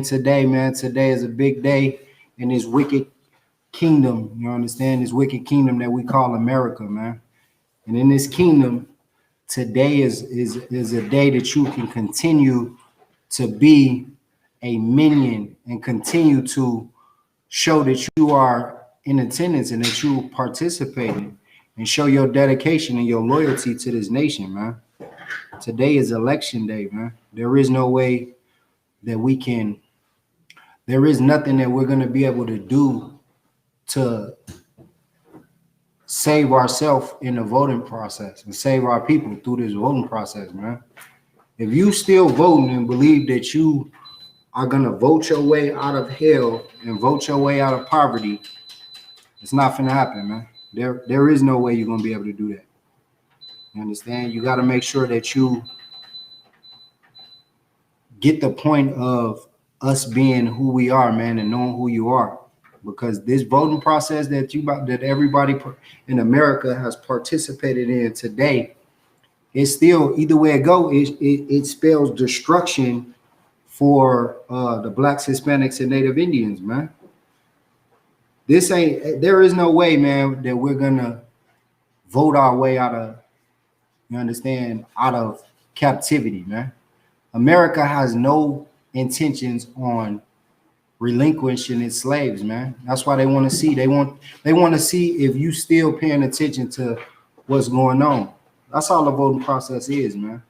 Today, man, today is a big day in this wicked kingdom. You understand? This wicked kingdom that we call America, man. And in this kingdom, today is a day that you can continue to be a minion and continue to show that you are in attendance and that you participating and show your dedication and your loyalty to this nation, man. Today is election day, man. There is no way that we can, there is nothing that we're going to be able to do to save ourselves in the voting process and save our people through this voting process, man. If you still voting and believe that you are going to vote your way out of hell and vote your way out of poverty, it's not going to happen, man. There is no way you're going to be able to do that. You understand? You got to make sure that you get the point of us being who we are, man, and knowing who you are. Because this voting process that everybody in America has participated in today, it's still, either way it go, it spells destruction for the blacks, Hispanics, and Native Indians, man. There is no way, man, that we're gonna vote our way out of, you understand, out of captivity, man. America has no intentions on relinquishing its slaves, man. That's why they want to see. They want to see if you still paying attention to what's going on. That's all the voting process is, man.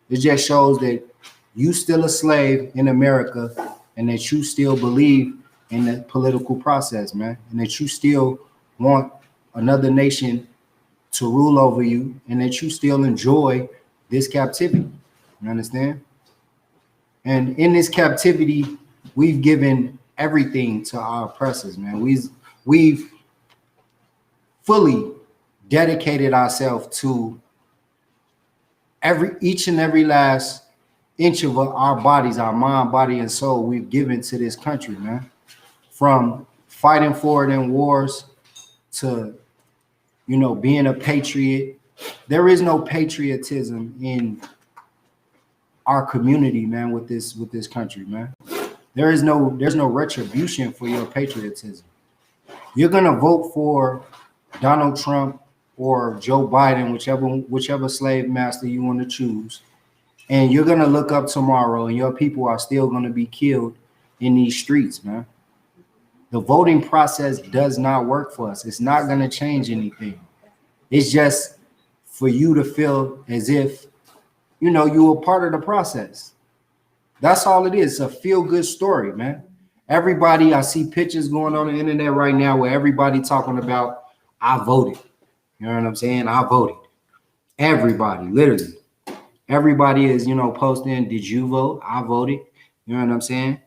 It just shows that you still a slave in America and that you still believe in the political process, man, and that you still want another nation to rule over you and that you still enjoy this captivity. You understand? And in this captivity, we've given everything to our oppressors, man. We've fully dedicated ourselves to each and every last inch of our bodies, our mind, body, and soul. We've given to this country, man. From fighting for it in wars to, being a patriot. There is no patriotism in our community, man, with this country, man. There's no retribution for your patriotism. You're gonna vote for Donald Trump or Joe Biden, whichever slave master you want to choose, and you're gonna look up tomorrow and your people are still gonna be killed in these streets, man. The voting process does not work for us. It's not gonna change anything. It's just for you to feel as if you were part of the process. That's all it is. It's a feel-good story, man. Everybody, I see pictures going on the internet right now where everybody talking about, I voted. You know what I'm saying? I voted. Everybody, literally. Everybody is, posting, did you vote? I voted. You know what I'm saying?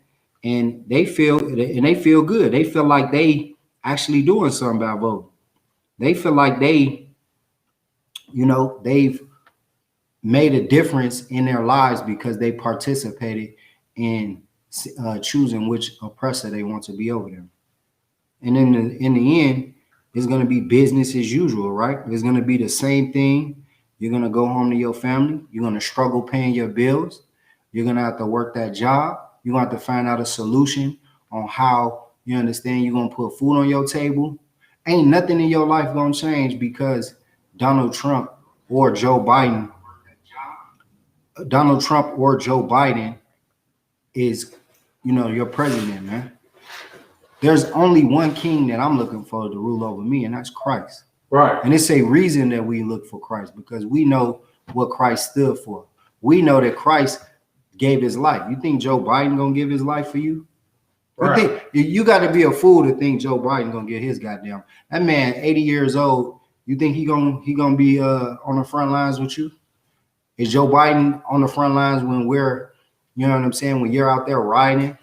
And they feel good. They feel like they actually doing something about voting. They feel like they've made a difference in their lives because they participated in choosing which oppressor they want to be over them. And in the end, it's going to be business as usual, right? It's going to be the same thing. You're going to go home to your family. You're going to struggle paying your bills. You're going to have to work that job. You're going to have to find out a solution on how, you understand, you're going to put food on your table. Ain't nothing in your life going to change because Donald Trump or Joe Biden is, your president, man. There's only one king that I'm looking for to rule over me, and that's Christ. Right. And it's a reason that we look for Christ because we know what Christ stood for. We know that Christ gave his life. You think Joe Biden gonna give his life for you? Right. You got to be a fool to think Joe Biden gonna get his goddamn. That man, 80 years old. You think he gonna be on the front lines with you? Is Joe Biden on the front lines when we're, you know what I'm saying, when you're out there riding?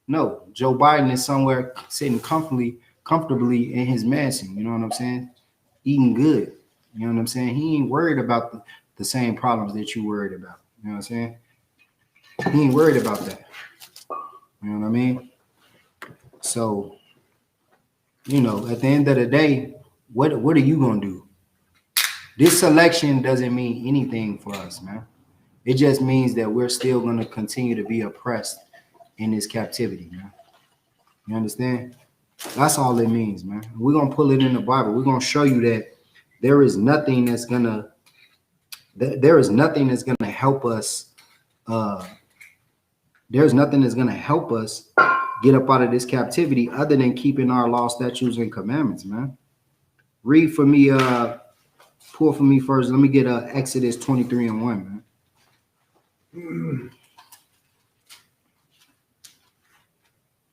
No, Joe Biden is somewhere sitting comfortably in his mansion, you know what I'm saying? Eating good, you know what I'm saying? He ain't worried about the same problems that you worried about, you know what I'm saying? He ain't worried about that, you know what I mean? So, at the end of the day, what are you gonna do? This election doesn't mean anything for us, man. It just means that we're still going to continue to be oppressed in this captivity, man. You understand? That's all it means, man. We're gonna pull it in the Bible. We're gonna show you that there is nothing that's gonna help us. There's nothing that's gonna help us get up out of this captivity other than keeping our law, statutes, and commandments, man. Read for me, pull for me first. Let me get Exodus 23:1, man.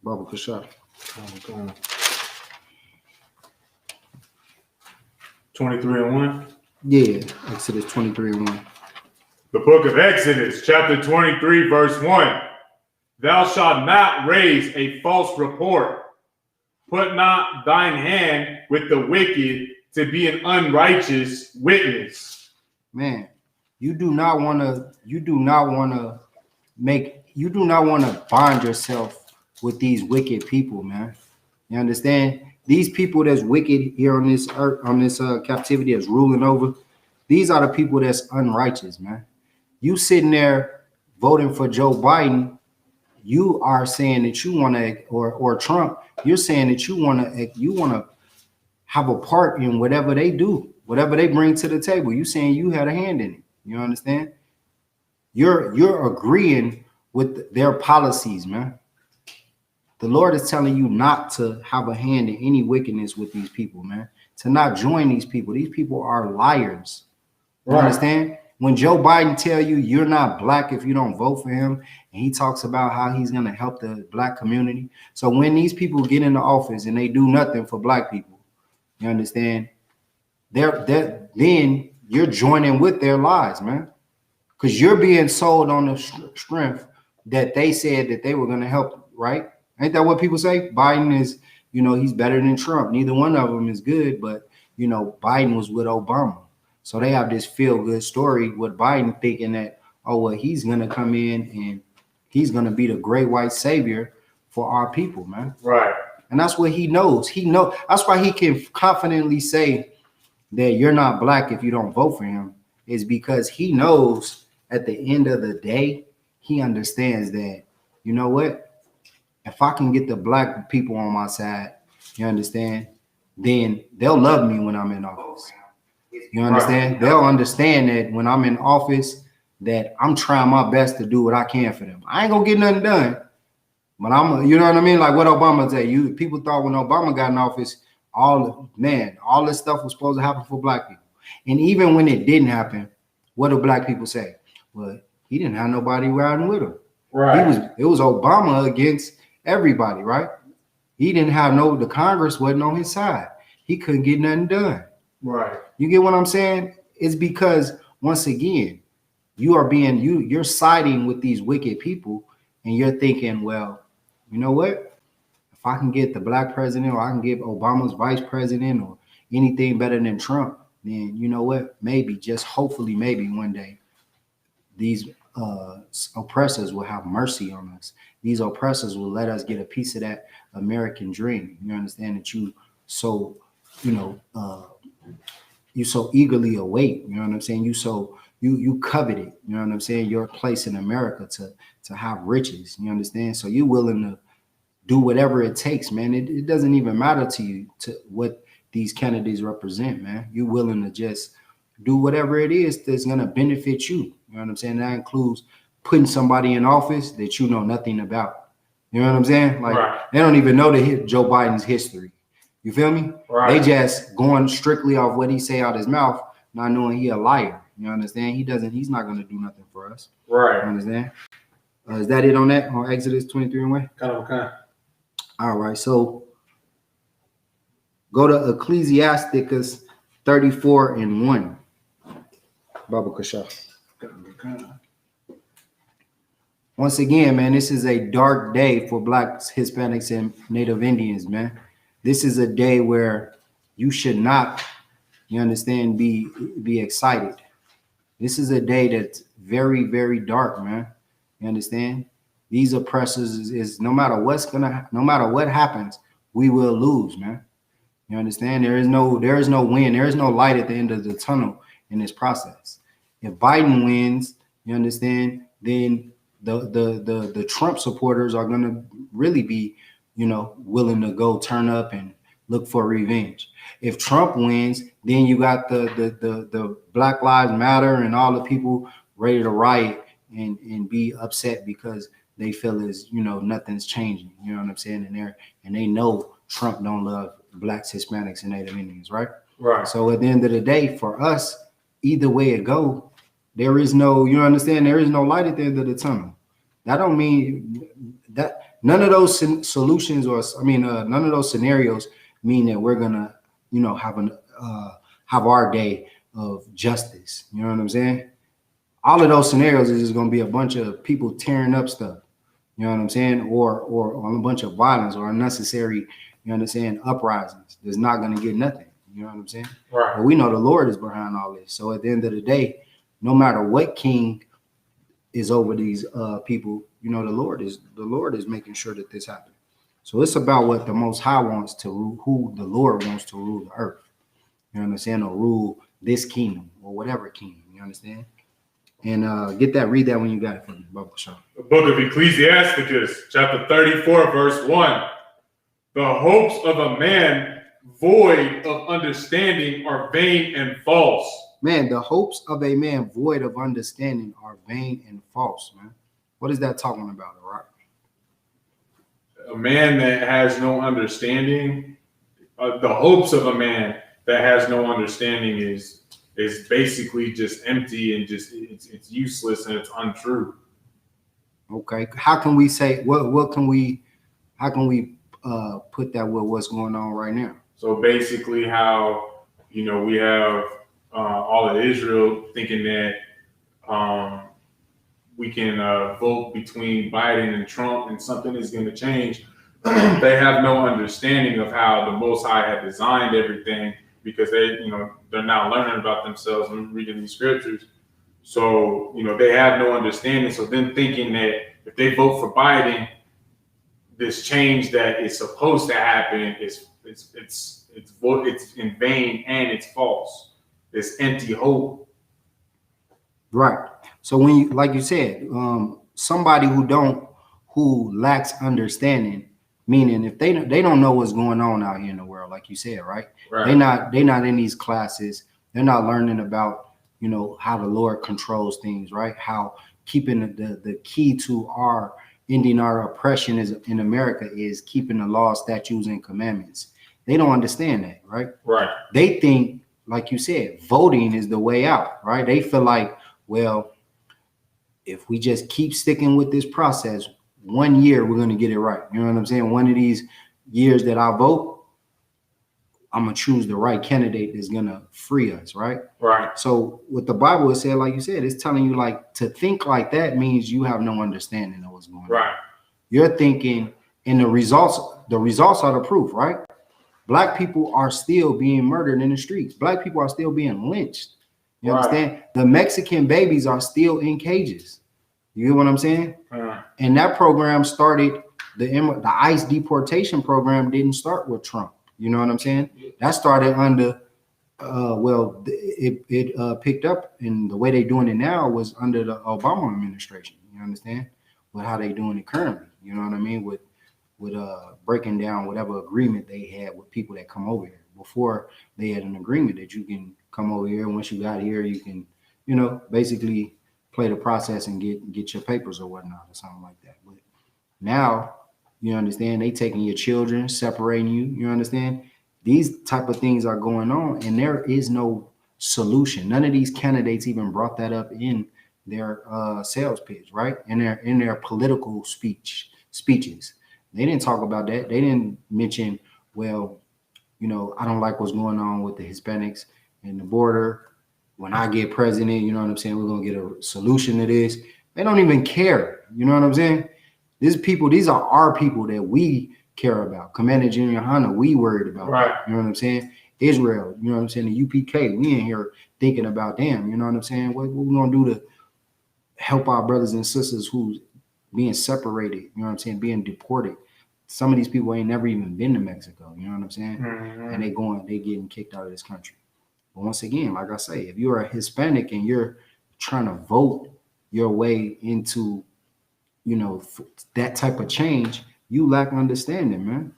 Baba Kushar. 23:1. Yeah, Exodus 23:1. The book of Exodus, chapter 23, verse 1. Thou shalt not raise a false report. Put not thine hand with the wicked to be an unrighteous witness. Man, you do not want to bind yourself with these wicked people, man. You understand? These people that's wicked here on this earth, on this captivity that's ruling over, these are the people that's unrighteous, man. You sitting there voting for Joe Biden, you are saying that you want to, or Trump, you're saying that you want to have a part in whatever they do, whatever they bring to the table. You saying you had a hand in it. You understand? You're agreeing with their policies, man. The Lord is telling you not to have a hand in any wickedness with these people, man. To not join these people. These people are liars. You understand? When Joe Biden tell you you're not black if you don't vote for him, and he talks about how he's going to help the black community. So when these people get into office and they do nothing for black people, you understand? Then you're joining with their lies, man. Because you're being sold on the strength that they said that they were going to help, right? Ain't that what people say? Biden is, he's better than Trump. Neither one of them is good, but, Biden was with Obama. So they have this feel-good story with Biden thinking that, oh, well, he's going to come in and he's going to be the great white savior for our people, man. Right. And that's what he knows. That's why he can confidently say that you're not black if you don't vote for him, is because he knows at the end of the day, he understands that, you know what? If I can get the black people on my side, you understand, then they'll love me when I'm in office. You understand? Right. They'll understand that when I'm in office, that I'm trying my best to do what I can for them. I ain't gonna get nothing done, but you know what I mean? Like what Obama said, people thought when Obama got in office, all this stuff was supposed to happen for black people. And even when it didn't happen, what do black people say? Well, he didn't have nobody riding with him. Right. It was Obama against everybody, right? He didn't have the Congress wasn't on his side. He couldn't get nothing done. Right. You get what I'm saying? It's because once again, you're siding with these wicked people and you're thinking, well, you know what? If I can get the black president or I can get Obama's vice president or anything better than Trump, then you know what? Maybe, just hopefully, maybe one day these oppressors will have mercy on us. These oppressors will let us get a piece of that American dream. You understand that you so eagerly await. You know what I'm saying? You covet it. You know what I'm saying? Your place in America to have riches. You understand? So you're willing to do whatever it takes, man. It doesn't even matter to you to what these candidates represent, man. You're willing to just do whatever it is that's gonna benefit you. You know what I'm saying? That includes putting somebody in office that you know nothing about. You know what I'm saying? Like They don't even know Joe Biden's history. You feel me? Right. They just going strictly off what he say out his mouth, not knowing he a liar. You understand? He's not going to do nothing for us. Right. You understand? Is that it on that? On Exodus 23:1? Kind of okay. All right. So go to Ecclesiasticus 34:1. Baba Kasha. Once again, man, this is a dark day for Blacks, Hispanics, and Native Indians, man. This is a day where you should not, you understand, be excited. This is a day that's very, very dark, man. You understand? These oppressors is no matter what happens, we will lose, man. You understand? There is no win. There is no light at the end of the tunnel in this process. If Biden wins, you understand, then the Trump supporters are going to really be, willing to go turn up and look for revenge. If Trump wins, then you got the Black Lives Matter and all the people ready to riot and be upset because they feel as nothing's changing. You know what I'm saying? And they know Trump don't love blacks, Hispanics, and Native Indians, right? Right. So at the end of the day, for us, either way it go, there is no, you understand, there is no light at the end of the tunnel. That don't mean that none of those solutions none of those scenarios mean that we're gonna, have our day of justice. You know what I'm saying? All of those scenarios is just gonna be a bunch of people tearing up stuff. You know what I'm saying? Or a bunch of violence or unnecessary, uprisings. There's not gonna get nothing. You know what I'm saying? Right. But we know the Lord is behind all this. So at the end of the day, no matter what king is over these people, the Lord is making sure that this happens. So it's about what the Most High wants to rule, who the Lord wants to rule the earth. You understand? Or rule this kingdom or whatever kingdom. You understand? And read that when you got it for me, Bubba Shaw. The book of Ecclesiasticus, chapter 34, verse 1. The hopes of a man void of understanding are vain and false. Man, the hopes of a man void of understanding are vain and false, man. What is that talking about, right? A man that has no understanding, the hopes of a man that has no understanding is basically just empty and just it's useless and it's untrue. Okay, how can we say how can we put that with what's going on right now? So basically, how we have all of Israel thinking that we can vote between Biden and Trump and something is going to change. They have no understanding of how the Most High had designed everything because they're now learning about themselves and reading these scriptures. So they have no understanding. So then thinking that if they vote for Biden, this change that is supposed to happen it's in vain and it's false. It's empty hope. Right. So when you, like you said, somebody who lacks understanding, meaning if they don't know what's going on out here in the world, like you said, right? Right. They're not in these classes. They're not learning about, how the Lord controls things, right? How keeping the key to ending our oppression in America is keeping the law, statutes, and commandments. They don't understand that, right? Right. They think, like you said, voting is the way out, right? They feel like, well, if we just keep sticking with this process, 1 year we're going to get it right. You know what I'm saying? One of these years that I vote, I'm going to choose the right candidate that's going to free us, right? Right. So what the Bible is saying, like you said, it's telling you like to think like that means you have no understanding of what's going on. Right. You're thinking, and the results are the proof, right? Black people are still being murdered in the streets. Black people are still being lynched. You understand? The Mexican babies are still in cages. You get what I'm saying? And that program started, the ICE deportation program didn't start with Trump. You know what I'm saying? That started under, it picked up, and the way they're doing it now was under the Obama administration. You understand? With how they doing it currently. You know what I mean? With breaking down whatever agreement they had with people that come over here. Before they had an agreement that you can come over here. Once you got here, you can, basically play the process and get your papers or whatnot or something like that. But now, you understand, they taking your children, separating you. You understand? These type of things are going on, and there is no solution. None of these candidates even brought that up in their sales pitch, right? In their political speeches. They didn't talk about that. They didn't mention, well, I don't like what's going on with the Hispanics and the border. When I get president, you know what I'm saying? We're going to get a solution to this. They don't even care. You know what I'm saying? These are our people that we care about. Commander General Hanna, we worried about. Right. You know what I'm saying? Israel, you know what I'm saying? The UPK, we in here thinking about them. You know what I'm saying? What we going to do to help our brothers and sisters who's being separated, you know what I'm saying? Being deported. Some of these people ain't never even been to Mexico. You know what I'm saying? Mm-hmm. And they getting kicked out of this country. But once again, like I say, if you're a Hispanic and you're trying to vote your way into that type of change, you lack understanding, man.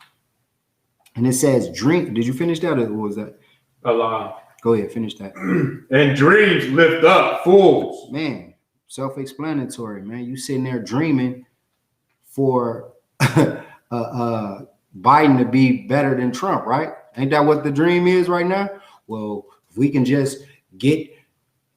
And it says dream. Did you finish that, or was that? Allah. Go ahead, finish that. And dreams lift up fools. Man, self-explanatory, man. You sitting there dreaming for Biden to be better than Trump, right? Ain't that what the dream is right now? Well, if we can just get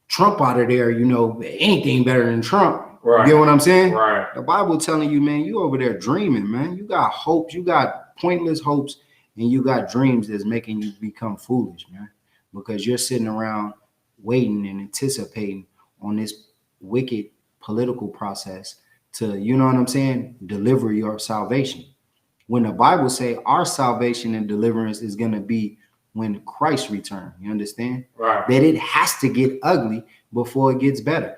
Trump out of there, anything better than Trump. Right. You get what I'm saying? Right. The Bible telling you, man, you over there dreaming, man. You got hopes, you got pointless hopes, and you got dreams that's making you become foolish, man. Because you're sitting around waiting and anticipating on this wicked political process to, you know what I'm saying, deliver your salvation. When the Bible say our salvation and deliverance is going to be when Christ returns, you understand? Right. That it has to get ugly before it gets better.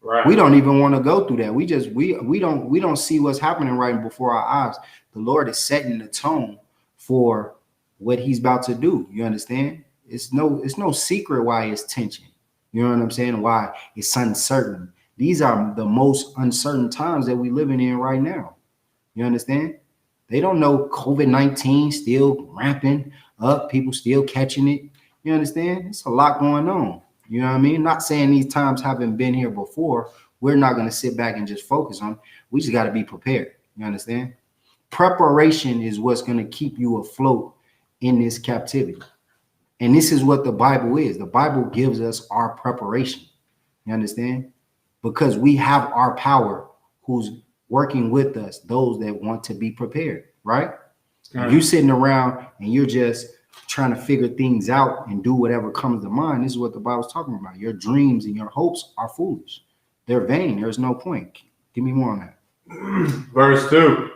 Right. We don't even want to go through that. We don't see what's happening right before our eyes. The Lord is setting the tone for what he's about to do. You understand? It's no secret why it's tension. You know what I'm saying? Why it's uncertain. These are the most uncertain times that we're living in right now. You understand? They don't know COVID-19 still ramping up, people still catching it. You understand? It's a lot going on. You know what I mean? Not saying these times haven't been here before. We're not going to sit back and just focus on. We just got to be prepared. You understand? Preparation is what's going to keep you afloat in this captivity. And this is what the Bible is. The Bible gives us our preparation. You understand? Because we have our power who's working with us, those that want to be prepared, right? If you sitting around and you're just trying to figure things out and do whatever comes to mind, this is what the Bible's talking about. Your dreams and your hopes are foolish. They're vain. There's no point. Give me more on that. Verse 2.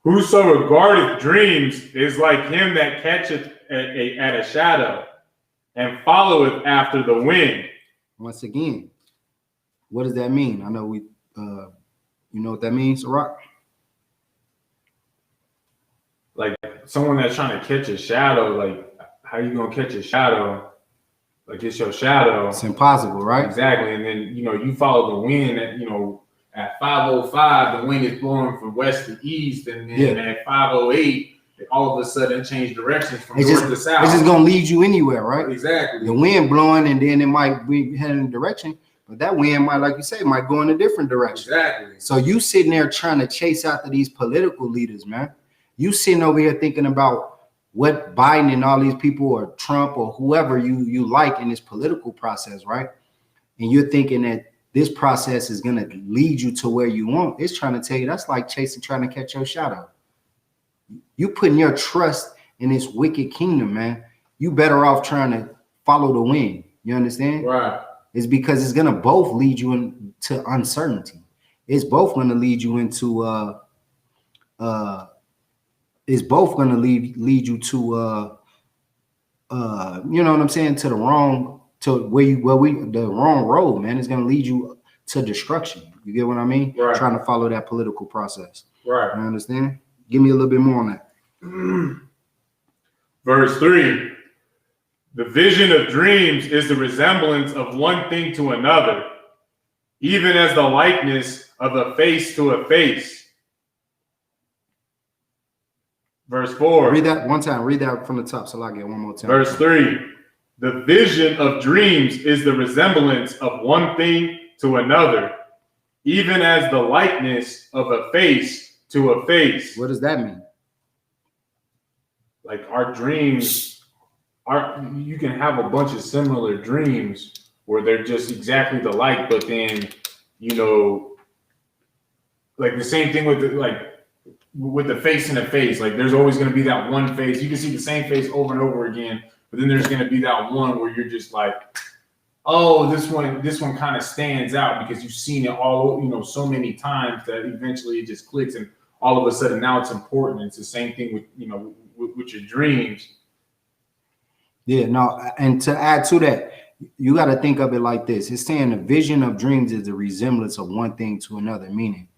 Whoso regardeth dreams is like him that catcheth at a shadow and followeth after the wind. Once again, what does that mean? I know you know what that means, Rock? Like someone that's trying to catch a shadow, like how you gonna catch a shadow? Like it's your shadow. It's impossible, right? Exactly. And then you follow the wind at 5:05, the wind is blowing from west to east, and then at 5:08, it all of a sudden change directions from north to south. It's just gonna lead you anywhere, right? Exactly. The wind blowing, and then it might be heading in a direction, but that wind might, like you say, might go in a different direction. Exactly. So you sitting there trying to chase after these political leaders, man. You sitting over here thinking about what Biden and all these people, or Trump, or whoever you like in this political process, right? And you're thinking that this process is going to lead you to where you want. It's trying to tell you that's like trying to catch your shadow. You putting your trust in this wicked kingdom, man. You better off trying to follow the wind. You understand? Right. It's because it's going to both lead you into uncertainty. It's both going to lead you into it's both going to lead you to you know what I'm saying, to the wrong road, man. It's going to lead you to destruction. You get what I mean? Right. Trying to follow that political process. Right. You understand? Give me a little bit more on that. Verse 3. The vision of dreams is the resemblance of one thing to another, even as the likeness of a face to a face. Verse 4. Read that one time. Read that from the top so I get one more time. Verse 3. The vision of dreams is the resemblance of one thing to another, even as the likeness of a face to a face. What does that mean? Like our dreams you can have a bunch of similar dreams where they're just exactly the like, but then, like the same thing with the face in a face. Like there's always going to be that one face. You can see the same face over and over again, but then there's going to be that one where you're just like, oh, this one kind of stands out because you've seen it all, so many times that eventually it just clicks, and all of a sudden now it's important. It's the same thing with, with your dreams. Yeah, no, and to add to that, you got to think of it like this. It's saying the vision of dreams is the resemblance of one thing to another, meaning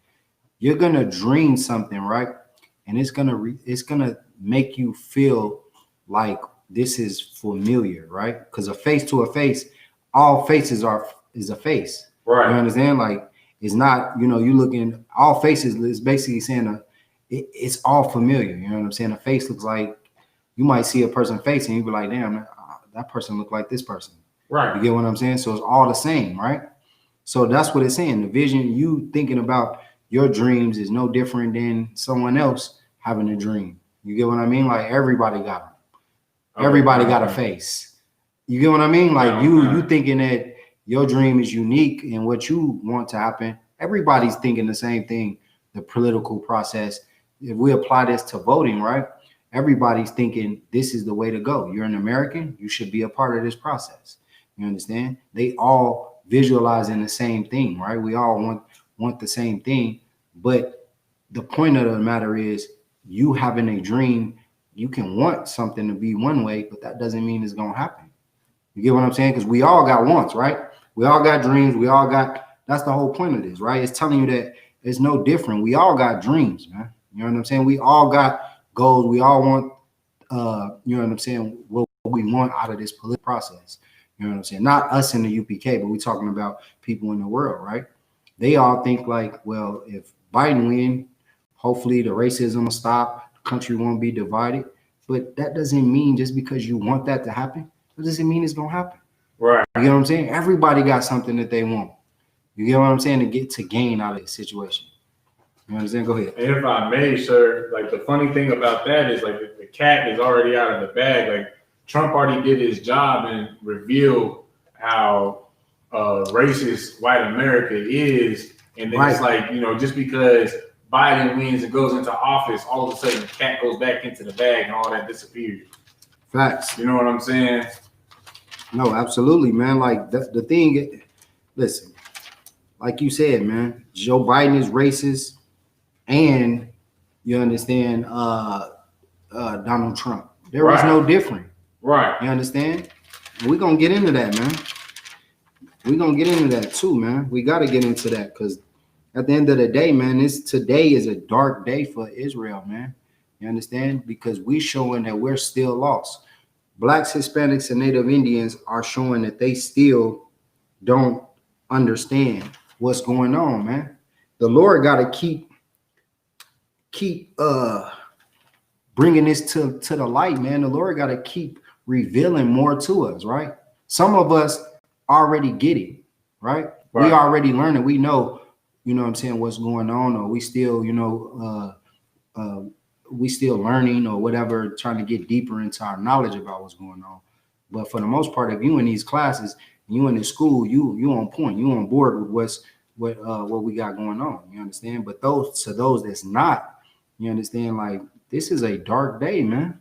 you're going to dream something, right? And it's going to make you feel like this is familiar, right? Because a face to a face, all faces is a face. Right. You understand? Like It's not, you looking all faces is basically saying it's all familiar. You know what I'm saying? A face looks like you might see a person's face and you be like, damn, that person look like this person. Right. You get what I'm saying? So it's all the same, right? So that's what it's saying. The vision, you thinking about your dreams is no different than someone else having a dream. You get what I mean? Like everybody got them. Everybody got a face. You get what I mean? Like you thinking that your dream is unique and what you want to happen. Everybody's thinking the same thing. The political process. If we apply this to voting, right? Everybody's thinking this is the way to go. You're an American. You should be a part of this process. You understand? They all visualizing the same thing, right? We all want the same thing. But the point of the matter is you having a dream. You can want something to be one way, but that doesn't mean it's going to happen. You get what I'm saying? Because we all got wants, right? We all got dreams. That's the whole point of this, right? It's telling you that it's no different. We all got dreams, man. You know what I'm saying? We all got goals. We all want, you know what I'm saying, what we want out of this political process. You know what I'm saying? Not us in the UPK, but we're talking about people in the world, right? They all think like, well, if Biden win, hopefully the racism will stop, the country won't be divided. But that doesn't mean just because you want that to happen, that doesn't mean it's going to happen. Right. You get what I'm saying? Everybody got something that they want. You get what I'm saying? To gain out of this situation. You understand? Go ahead. And if I may, sir, like the funny thing about that is like the cat is already out of the bag. Like Trump already did his job and revealed how racist white America is. And then It's like, just because Biden wins and goes into office, all of a sudden the cat goes back into the bag and all that disappears. Facts. You know what I'm saying? No, absolutely, man. Like the thing, listen, like you said, man, Joe Biden is racist, and you understand Donald Trump. There is no different. Right. You understand? We're gonna get into that, man. We're gonna get into that too, man. We gotta get into that because at the end of the day, man, today is a dark day for Israel, man. You understand? Because we're showing that we're still lost. Blacks, Hispanics, and Native Indians are showing that they still don't understand what's going on, man. The Lord got to keep bringing this to the light, man. The Lord got to keep revealing more to us, right? Some of us already get it, right? We already learning. We know, you know what I'm saying, what's going on, or we still, we still learning or whatever, trying to get deeper into our knowledge about what's going on. But for the most part, if you in these classes, you in this school, you on point, you on board with what we got going on. You understand? But those that's not, you understand, like this is a dark day, man.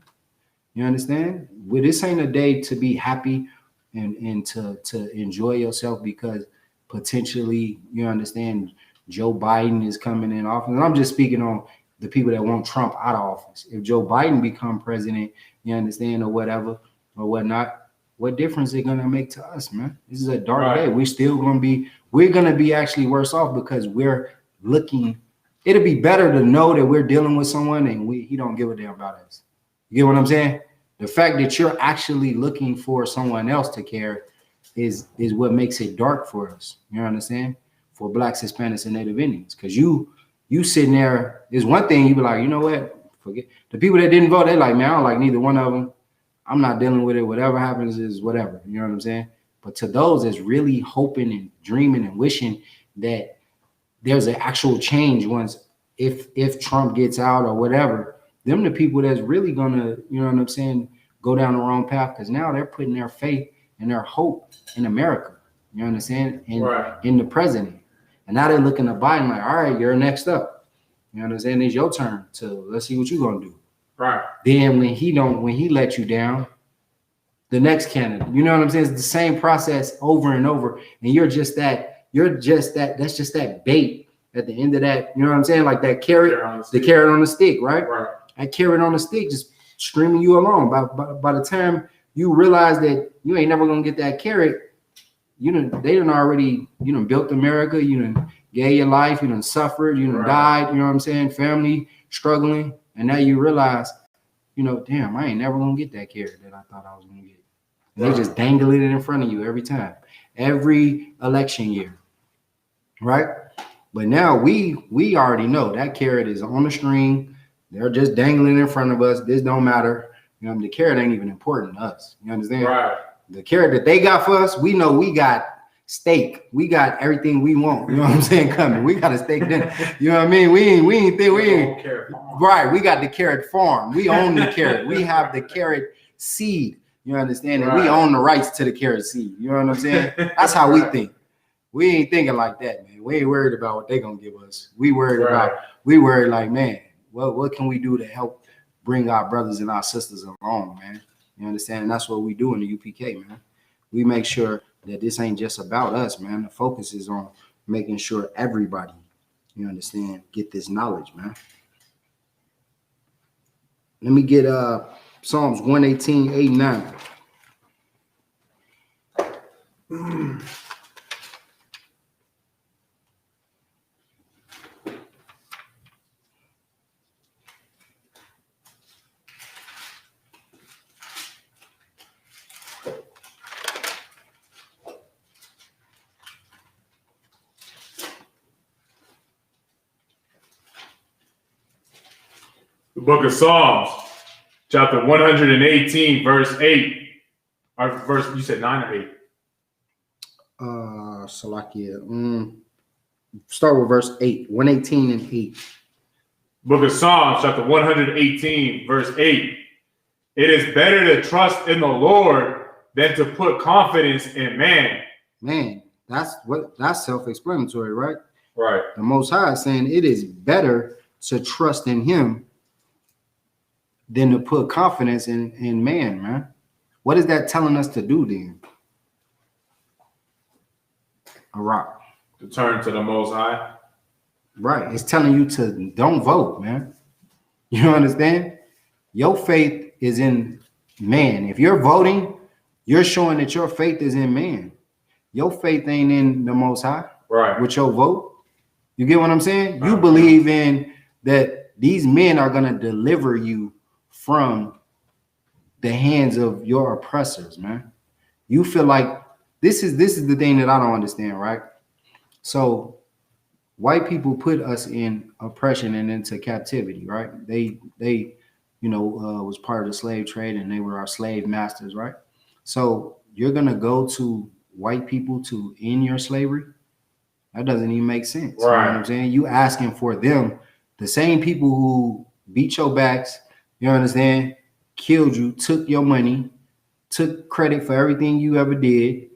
You understand? Well, this ain't a day to be happy and to enjoy yourself because potentially, you understand, Joe Biden is coming in office. And I'm just speaking on the people that want Trump out of office. If Joe Biden become president, you understand, or whatever, or whatnot, what difference is it going to make to us, man? This is a dark day. We're going to be actually worse off because we're looking. It'll be better to know that we're dealing with someone and he don't give a damn about us. You get what I'm saying? The fact that you're actually looking for someone else to care is what makes it dark for us. You understand? For Blacks, Hispanics, and Native Indians. Because you sitting there, is one thing you be like, you know what? Forget the people that didn't vote. They like, man, I don't like neither one of them. I'm not dealing with it. Whatever happens is whatever. You know what I'm saying? But to those that's really hoping and dreaming and wishing that there's an actual change once if Trump gets out or whatever, them the people that's really gonna, you know what I'm saying, go down the wrong path because now they're putting their faith and their hope in America. You understand? In the president. And now they're looking at Biden like, all right, you're next up. You know what I'm saying? It's your turn let's see what you're gonna do. Right. Then when he let you down, the next candidate, you know what I'm saying? It's the same process over and over. And that's just that bait at the end of that, you know what I'm saying? Like that carrot, the carrot on the stick, right? Right. That carrot on the stick just streaming you along. By the time you realize that you ain't never gonna get that carrot, they done already, built America, gave your life, suffered, died, you know what I'm saying? Family struggling. And now you realize, damn, I ain't never gonna get that carrot that I thought I was gonna get. And they just dangle it in front of you every time, every election year. Right? But now we already know that carrot is on the string. They're just dangling in front of us. This don't matter. You know, the carrot ain't even important to us. You understand? Right. The carrot that they got for us, we know we got steak. We got everything we want. You know what I'm saying? Coming. We got a steak dinner. You know what I mean? We ain't right. We got the carrot farm. We own the carrot. We have the carrot seed. You understand? And we own the rights to the carrot seed. You know what I'm saying? That's how we think. We ain't thinking like that, man. We ain't worried about what they gonna give us. We worried like, man, what can we do to help bring our brothers and our sisters along, man? You understand? And that's what we do in the UPK, man. We make sure that this ain't just about us, man. The focus is on making sure everybody, you understand, get this knowledge, man. Let me get Psalms 118, 8, 9. The book of Psalms, chapter 118, verse 8. Or verse, you said 9 or 8? Salakia. Start with verse 8. 118 and 8. Book of Psalms, chapter 118, verse 8. It is better to trust in the Lord than to put confidence in man. Man, that's self-explanatory, right? Right. The Most High is saying it is better to trust in him than to put confidence in man, man. What is that telling us to do then? A rock. To turn to the Most High. Right. It's telling you to don't vote, man. You understand? Your faith is in man. If you're voting, you're showing that your faith is in man. Your faith ain't in the Most High. Right. With your vote. You get what I'm saying? You believe in that these men are going to deliver you from the hands of your oppressors, man. You feel like this is the thing that I don't understand, right? So white people put us in oppression and into captivity, right? They was part of the slave trade and they were our slave masters, right? So you're gonna go to white people to end your slavery? That doesn't even make sense. Right. You know what I'm saying? You asking for them, the same people who beat your backs, you understand, killed you, took your money, took credit for everything you ever did,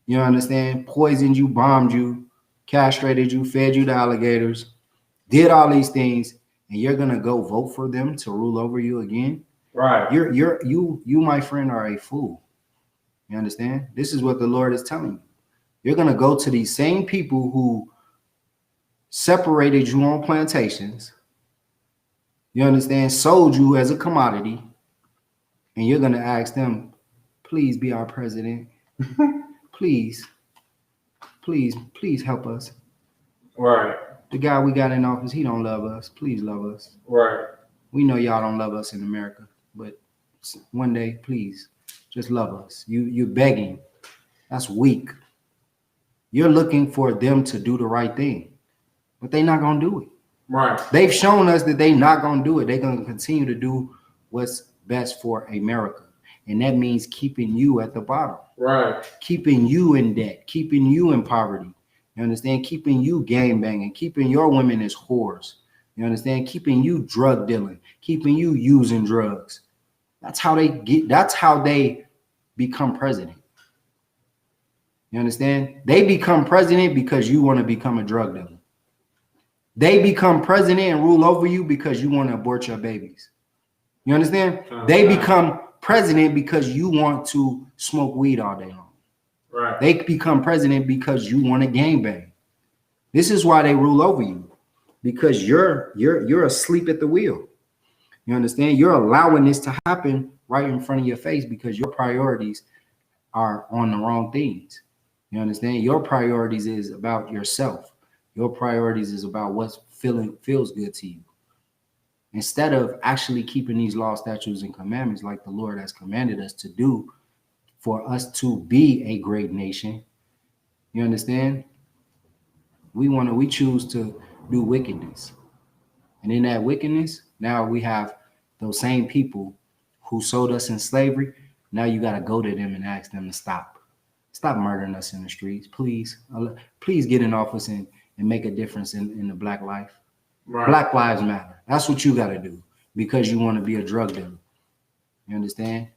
you understand, poisoned you, bombed you, castrated you, fed you to alligators, did all these things, and you're gonna go vote for them to rule over you again? Right. You, my friend, are a fool. You understand? This is what the Lord is telling you. You're gonna go to these same people who separated you on plantations, you understand, sold you as a commodity, and you're gonna ask them, please be our president. Please help us. Right. The guy we got in office, he don't love us. Please love us. Right. We know y'all don't love us in America, but one day, please, just love us. You're begging. That's weak. You're looking for them to do the right thing, but they're not gonna do it. Right. They've shown us that they're not gonna do it. They're gonna continue to do what's best for America. And that means keeping you at the bottom. Right. Keeping you in debt, keeping you in poverty. You understand? Keeping you gang banging, keeping your women as whores. You understand? Keeping you drug dealing, keeping you using drugs. That's how they become president. You understand? They become president because you want to become a drug dealer. They become president and rule over you because you want to abort your babies. You understand? They become president because you want to smoke weed all day long. Right. They become president because you want to gangbang. This is why they rule over you, because you're asleep at the wheel. You understand? You're allowing this to happen right in front of your face because your priorities are on the wrong things. You understand? Your priorities is about yourself. Your priorities is about what feels good to you. Instead of actually keeping these laws, statutes, and commandments like the Lord has commanded us to do for us to be a great nation. You understand? we choose to do wickedness. And in that wickedness, now we have those same people who sold us in slavery. Now you got to go to them and ask them to stop. Stop murdering us in the streets, please. Please get in office and make a difference in the black life. Right. Black lives matter. That's what you got to do because you want to be a drug dealer. You understand?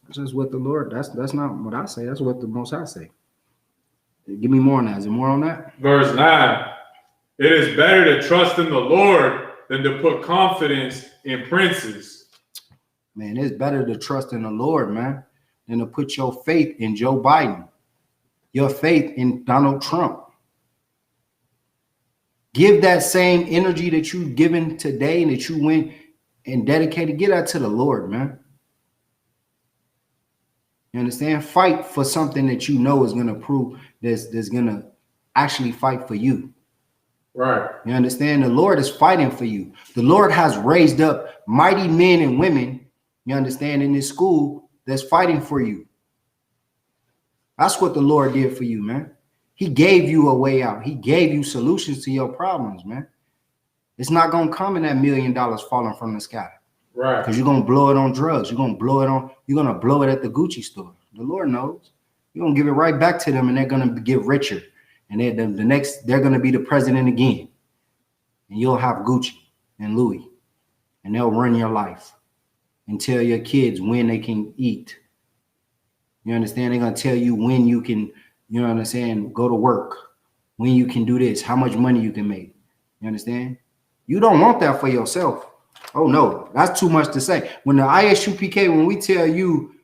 That's just what the Lord, that's not what I say. That's what the Most High say. Give me more on that. Is there more on that? Verse 9. It is better to trust in the Lord than to put confidence in princes. Man, it's better to trust in the Lord, man, than to put your faith in Joe Biden, your faith in Donald Trump. Give that same energy that you've given today and that you went and dedicated, give that to the Lord, man. You understand? Fight for something that you know is going to prove that's going to actually fight for you. Right. You understand? The Lord is fighting for you. The Lord has raised up mighty men and women, you understand, in this school that's fighting for you. That's what the Lord did for you, man. He gave you a way out. He gave you solutions to your problems, man. It's not going to come in that $1 million falling from the sky. Right. Because you're going to blow it on drugs. You're going to blow it at the Gucci store. The Lord knows. You're going to give it right back to them and they're going to get richer. And they're going to be the president again. And you'll have Gucci and Louis. And they'll run your life and tell your kids when they can eat. You understand? They're going to tell you when you can, you know what I'm saying, go to work, when you can do this, how much money you can make. You understand? You don't want that for yourself. Oh, no, that's too much to say. When the ISUPK, when we tell you,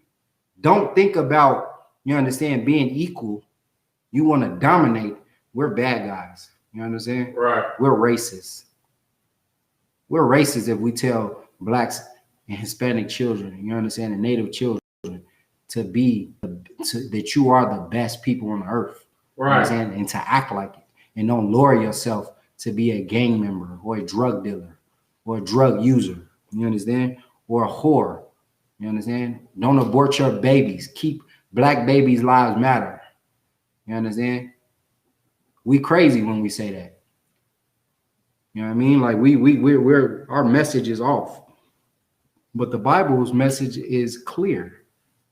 don't think about, you understand, being equal, you want to dominate, we're bad guys. You understand? Right. We're racist. We're racist if we tell blacks and Hispanic children, you understand, and Native children that you are the best people on earth. Right. You understand? And to act like it. And don't lower yourself to be a gang member or a drug dealer or a drug user. You understand? Or a whore. You understand? Don't abort your babies. Keep black babies' lives matter. You understand? We crazy when we say that. You know what I mean? Like we're our message is off. But the Bible's message is clear,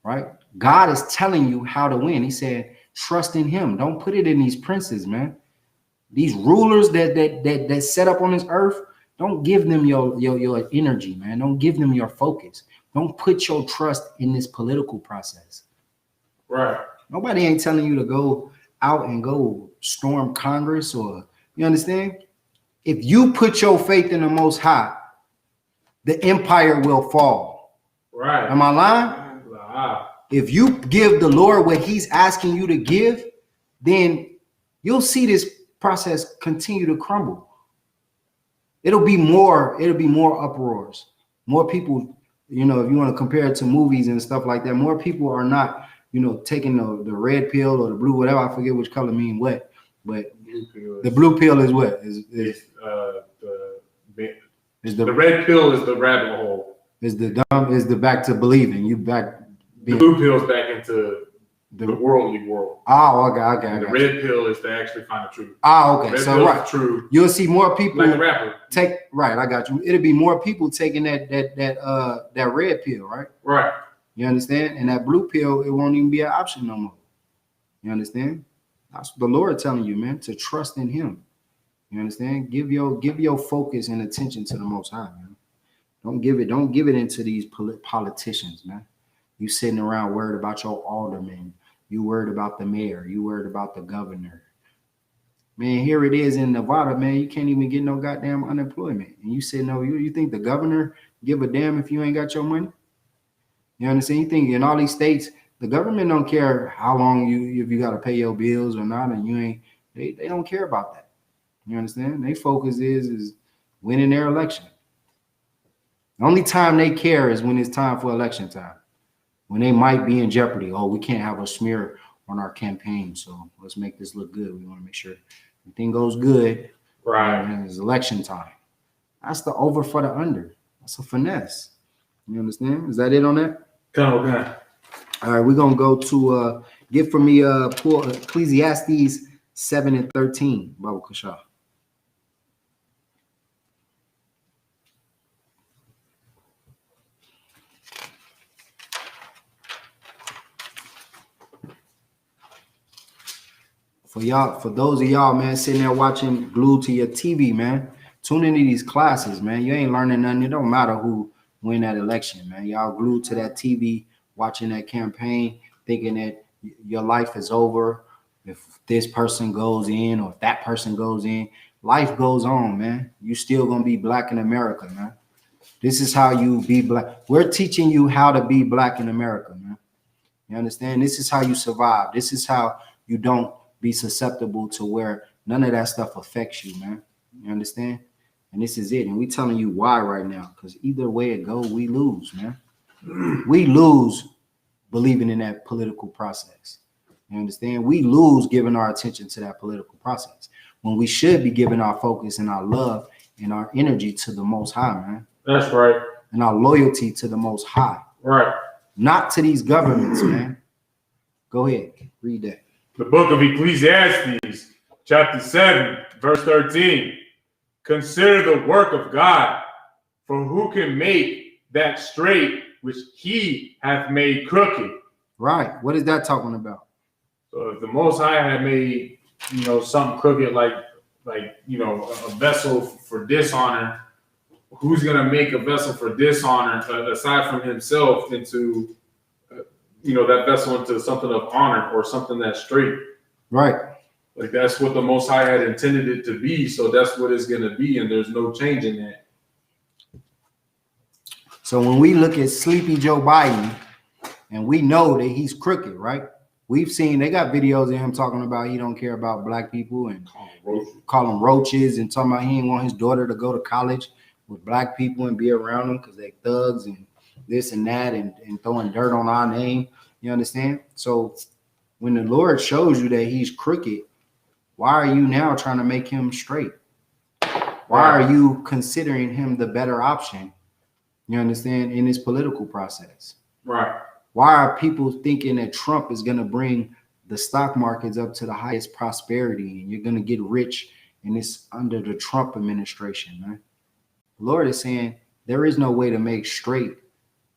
right? God is telling you how to win. He said, trust in him. Don't put it in these princes, man. These rulers that set up on this earth, don't give them your energy, man. Don't give them your focus. Don't put your trust in this political process. Right. Nobody ain't telling you to go out and go storm Congress or, you understand? If you put your faith in the Most High, the empire will fall. Right. Am I lying? Wow. If you give the Lord what he's asking you to give, then you'll see this process continue to crumble. It'll be more uproars. More people, you know, if you want to compare it to movies and stuff like that, more people are not, you know, taking the red pill or the blue, whatever. I forget which color mean what, but the blue pill is what? The red pill is the rabbit hole. Is the back to believing. You back. The blue pill is back into the worldly world. Oh, okay. And the red pill is to actually find the truth. Oh, okay. Red so right, true. You'll see more people Like a rapper. take. Right, I got you. It'll be more people taking that red pill, right? Right. You understand? And that blue pill, it won't even be an option no more. You understand? That's the Lord telling you, man, to trust in him. You understand? Give your focus and attention to the Most High, man. Don't give it into these politicians, man. You sitting around worried about your alderman. You worried about the mayor. You worried about the governor. Man, here it is in Nevada, man. You can't even get no goddamn unemployment. And you say, no, you think the governor give a damn if you ain't got your money? You understand? You think in all these states, the government don't care how long if you got to pay your bills or not, and you ain't, they don't care about that. You understand? Their focus is winning their election. The only time they care is when it's time for election time, when they might be in jeopardy. Oh, we can't have a smear on our campaign, so let's make this look good. We want to make sure everything goes good. Right. And it's election time. That's the over for the under. That's a finesse. You understand? Is that it on that? Okay. All right, we're gonna go to get for me pull Ecclesiastes 7 and 13, Baba Kasha. For y'all, for those of y'all, man, sitting there watching, glued to your TV, man, tune into these classes, man. You ain't learning nothing. It don't matter who win that election, man. Y'all glued to that TV, watching that campaign, thinking that your life is over if this person goes in or if that person goes in. Life goes on, man. You still gonna be black in America, man. This is how you be black. We're teaching you how to be black in America, man. You understand? This is how you survive. This is how you don't be susceptible to where none of that stuff affects you, man. You understand? And this is it. And we telling you why right now, because either way it goes, we lose, man. We lose believing in that political process. You understand? We lose giving our attention to that political process when we should be giving our focus and our love and our energy to the Most High, man. That's right. And our loyalty to the Most High. Right. Not to these governments, man. Go ahead, read that. The book of Ecclesiastes, chapter 7, verse 13. Consider the work of God, for who can make that straight which he hath made crooked? Right. What is that talking about? So if the Most High had made, something crooked, like a vessel for dishonor, who's gonna make a vessel for dishonor aside from himself into that vessel into something of honor or something that's straight? Right. Like that's what the Most High had intended it to be. So that's what it's going to be. And there's no change in that. So when we look at Sleepy Joe Biden and we know that he's crooked, right? We've seen, they got videos of him talking about he don't care about black people and call them roaches and talking about he didn't want his daughter to go to college with black people and be around them because they thugs and this and that and throwing dirt on our name. You understand? So when the Lord shows you that he's crooked, why are you now trying to make him straight? Why are you considering him the better option? You understand? In this political process. Right. Why are people thinking that Trump is going to bring the stock markets up to the highest prosperity and you're going to get rich in this under the Trump administration, man? The Lord is saying there is no way to make straight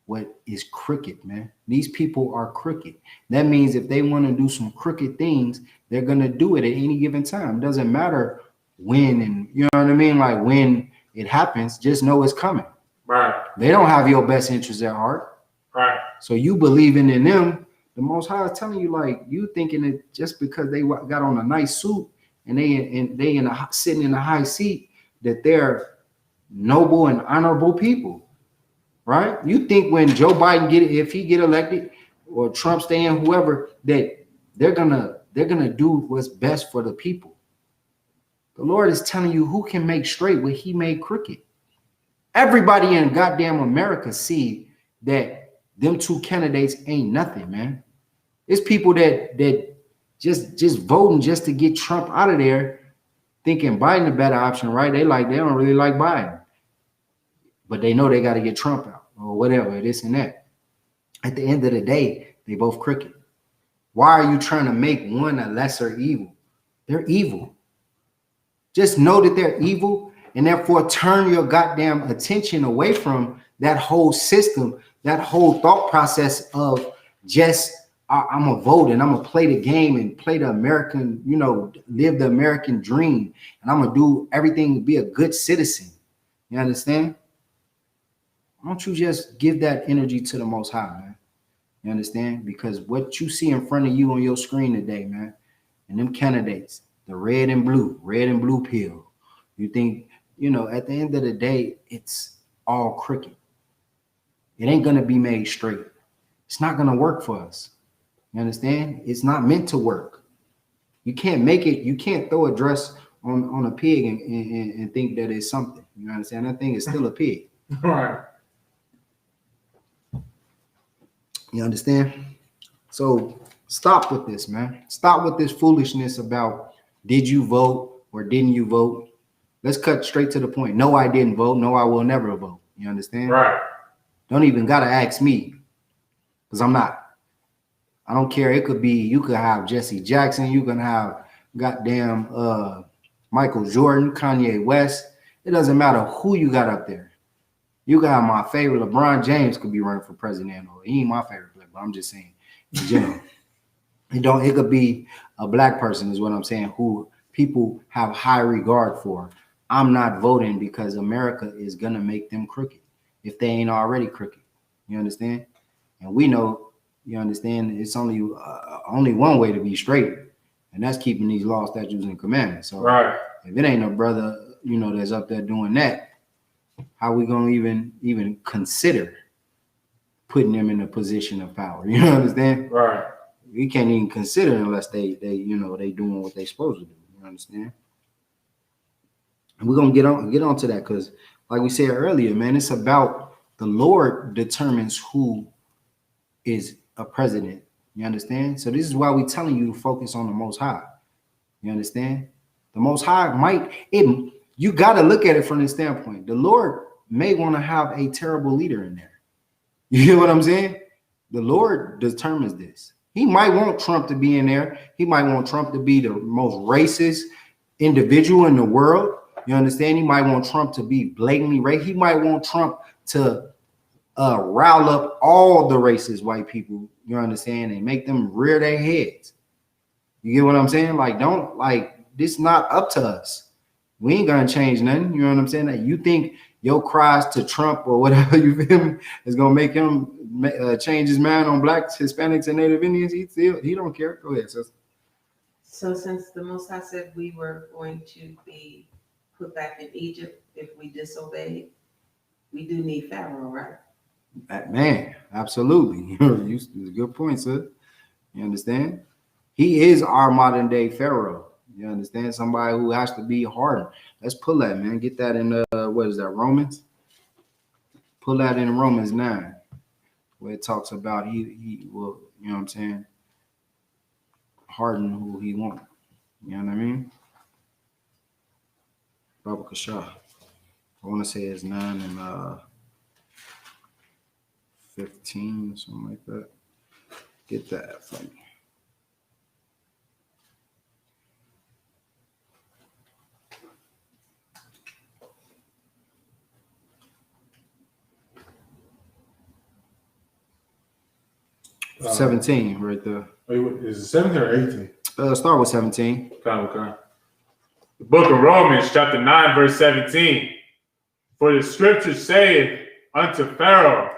what is crooked, man. These people are crooked. That means if they want to do some crooked things, they're going to do it at any given time. It doesn't matter when, and you know what I mean? Like when it happens, just know it's coming. Right. They don't have your best interest at heart. Right. So you believing in them, the Most High is telling you, like, you thinking that just because they got on a nice suit and they sitting in a high seat, that they're noble and honorable people. Right? You think when Joe Biden if he get elected or Trump stay in, whoever, that they're gonna do what's best for the people. The Lord is telling you who can make straight what he made crooked. Everybody in goddamn America see that them two candidates ain't nothing, man. It's people that just voting just to get Trump out of there, thinking Biden a better option, right? They don't really like Biden. But they know they got to get Trump out or whatever, this and that. At the end of the day, they both crooked. Why are you trying to make one a lesser evil? They're evil. Just know that they're evil and therefore turn your goddamn attention away from that whole system, that whole thought process of just, I'm going to vote and I'm going to play the game and play the American, live the American dream. And I'm going to do everything to be a good citizen. You understand? Why don't you just give that energy to the Most High, man? You understand? Because what you see in front of you on your screen today, man, and them candidates, the red and blue pill, you think, at the end of the day, it's all crooked. It ain't going to be made straight. It's not going to work for us. You understand? It's not meant to work. You can't make it. You can't throw a dress on a pig and think that it's something. You understand? That thing is still a pig. Right. You understand? So stop with this, man. Stop with this foolishness about did you vote or didn't you vote? Let's cut straight to the point. No, I didn't vote. No, I will never vote. You understand? Right. Don't even got to ask me because I'm not. I don't care. It could be, you could have Jesse Jackson. You can have, goddamn Michael Jordan, Kanye West. It doesn't matter who you got up there. You got my favorite. LeBron James could be running for president. Or he ain't my favorite player, but I'm just saying in general. It could be a black person is what I'm saying, who people have high regard for. I'm not voting because America is gonna make them crooked if they ain't already crooked. You understand? And we know, you understand, it's only one way to be straight, and that's keeping these laws, statutes, and commandments. So Right. if it ain't no brother, that's up there doing that, how we gonna even consider putting them in a position of power? You understand? Right. We can't even consider unless they doing what they supposed to do. You understand? And we're gonna get on to that because, like we said earlier, man, it's about the Lord determines who is a president. You understand? So this is why we're telling you to focus on the Most High. You understand? The Most High you got to look at it from this standpoint. The Lord may want to have a terrible leader in there. You hear what I'm saying? The Lord determines this. He might want Trump to be in there. He might want Trump to be the most racist individual in the world. You understand? He might want Trump to be blatantly racist. He might want Trump to rile up all the racist white people, you understand, and make them rear their heads. You get what I'm saying? This not up to us. We ain't gonna change nothing. You know what I'm saying? That you think your cries to Trump or whatever, you feel me, is gonna make him change his mind on blacks, Hispanics, and Native Indians. He don't care. Go ahead, sister. So since the Most High said we were going to be put back in Egypt if we disobeyed, we do need Pharaoh, right? Man, absolutely. It's a good point, sir. You understand? He is our modern day Pharaoh. You understand? Somebody who has to be hardened. Let's pull that, man. Get that in what is that, Romans? Pull that in Romans 9, where it talks about he will, you know what I'm saying, harden who he wants. You know what I mean? Baba Kasha. I want to say it's 9 and 15, something like that. Get that for me. Uh, 17 right there. Wait, is it 17 or 18? Start with 17. Okay. The book of Romans, chapter 9, verse 17. For the scripture saith unto Pharaoh,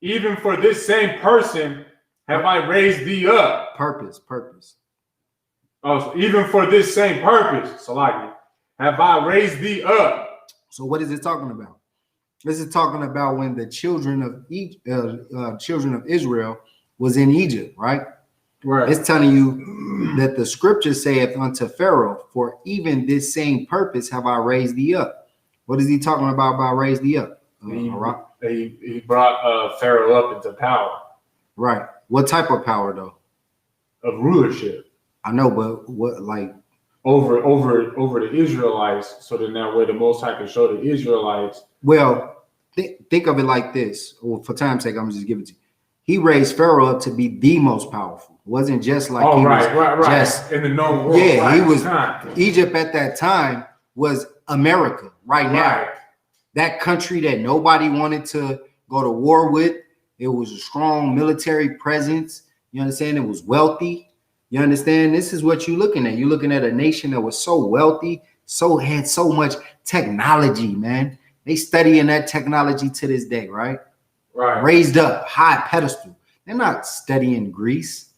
even for this same person have I raised thee up. Purpose. Oh, so even for this same purpose, Salaki, have I raised thee up. So what is it talking about? This is talking about when the children of Israel was in Egypt, right? Right. It's telling you that the scripture saith unto Pharaoh, for even this same purpose have I raised thee up. What is he talking about by raise thee up? He brought Pharaoh up into power. Right. What type of power though? Of rulership. I know, but what, like over the Israelites, so that now where the Most High can show the Israelites. Well, think of it like this. Well, for time's sake, I'm just giving it to you. He raised Pharaoh up to be the most powerful. It wasn't just like right. Just, in the known world. Yeah, right, he was. time. Egypt at that time was America right now. That country that nobody wanted to go to war with. It was a strong military presence. You understand? It was wealthy. You understand? This is what you're looking at. You're looking at a nation that was so wealthy, had so much technology, man. They studying that technology to this day, right? Right. Raised up, high pedestal. They're not studying Greece.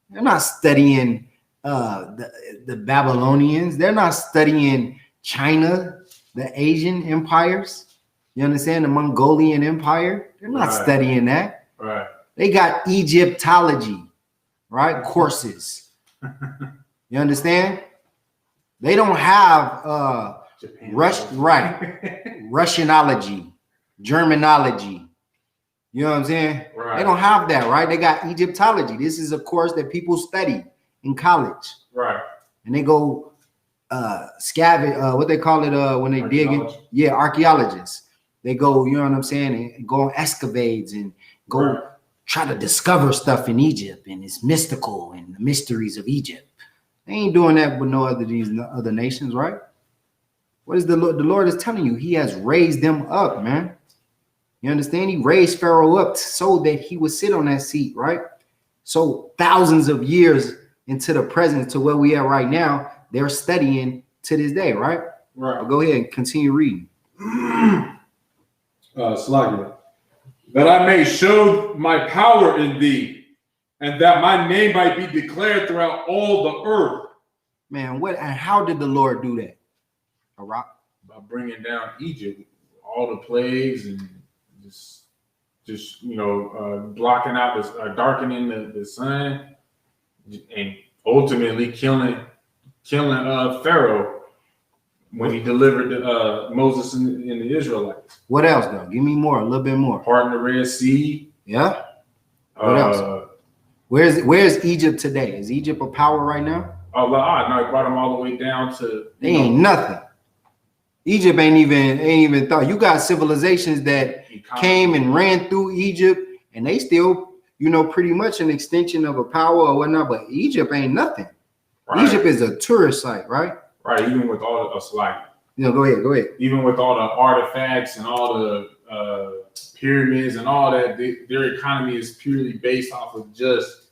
They're not studying the Babylonians. They're not studying China, the Asian empires. You understand? The Mongolian Empire. They're not studying that. Right. They got Egyptology, right? Courses. You understand? They don't have Russianology, Germanology. You know what I'm saying? Right. They don't have that, right? They got Egyptology. This is a course that people study in college. Right. And they go scavenge, what they call it when they dig it. Yeah, archaeologists. They go, you know what I'm saying, and go on excavates and go try to discover stuff in Egypt, and it's mystical and the mysteries of Egypt. They ain't doing that with no other these other nations, right? What is the Lord? The Lord is telling you, He has raised them up, man. You understand? He raised Pharaoh up so that he would sit on that seat, right? So thousands of years into the present to where we are right now, they're studying to this day, right? Right. But go ahead and continue reading. Slagia. That I may show my power in thee, and that my name might be declared throughout all the earth. Man, what and how did the Lord do that? All right. By bringing down Egypt, all the plagues and just blocking out the darkening the sun, and ultimately killing Pharaoh when he delivered Moses and the Israelites. What else though? Give me more, a little bit more. Parting the Red Sea. Yeah. What else? Where's Egypt today? Is Egypt a power right now? Oh, no, it brought them all the way down to They ain't nothing. Egypt ain't even thought. You got civilizations that came and ran through Egypt, and they still, pretty much an extension of a power or whatnot. But Egypt ain't nothing. Right. Egypt is a tourist site, right? Right. Even with all the go ahead. Even with all the artifacts and all the pyramids and all that, their economy is purely based off of just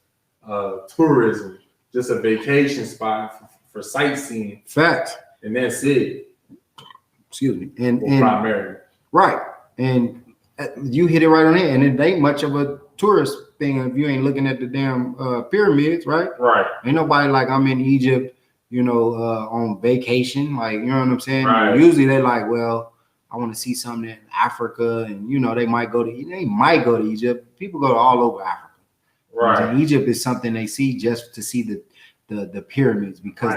tourism, just a vacation spot for sightseeing. Fact. And that's it. Excuse me. And primarily. Right. And you hit it right on it. And it ain't much of a tourist thing if you ain't looking at the damn pyramids, right? Right. Ain't nobody like I'm in Egypt, on vacation. Like, you know what I'm saying? Right. Usually they like, well, I want to see something in Africa, and they might go to Egypt. People go to all over Africa. Right. Egypt is something they see just to see the pyramids because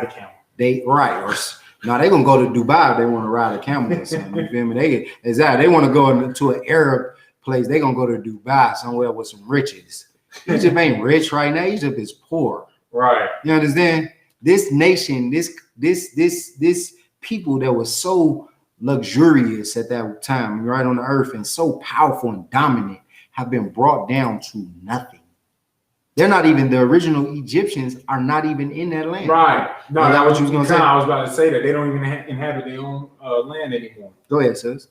they're gonna go to Dubai if they want to ride a camel or something. You feel me? They want to go into an Arab place. They gonna go to Dubai somewhere with some riches. Egypt ain't rich right now. Egypt is poor. Right. You understand? This nation, this people that was so luxurious at that time, right on the earth, and so powerful and dominant, have been brought down to nothing. They're not even the original Egyptians are not even in that land. Right. No, that's what you was gonna say. I was about to say that they don't even inhabit their own land anymore. Go ahead, sis.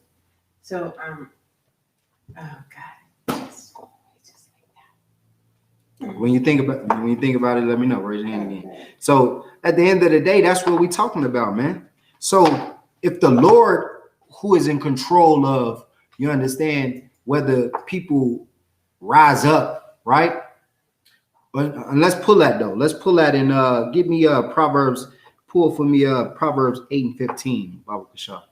So oh God, just like that. When you think about it, let me know. Raise your hand again. So at the end of the day, that's what we're talking about, man. So if the Lord, who is in control of, you understand, whether people rise up, right? But let's pull that though. Let's pull that and give me Proverbs. Pull for me Proverbs 8:15. Baba Kasha.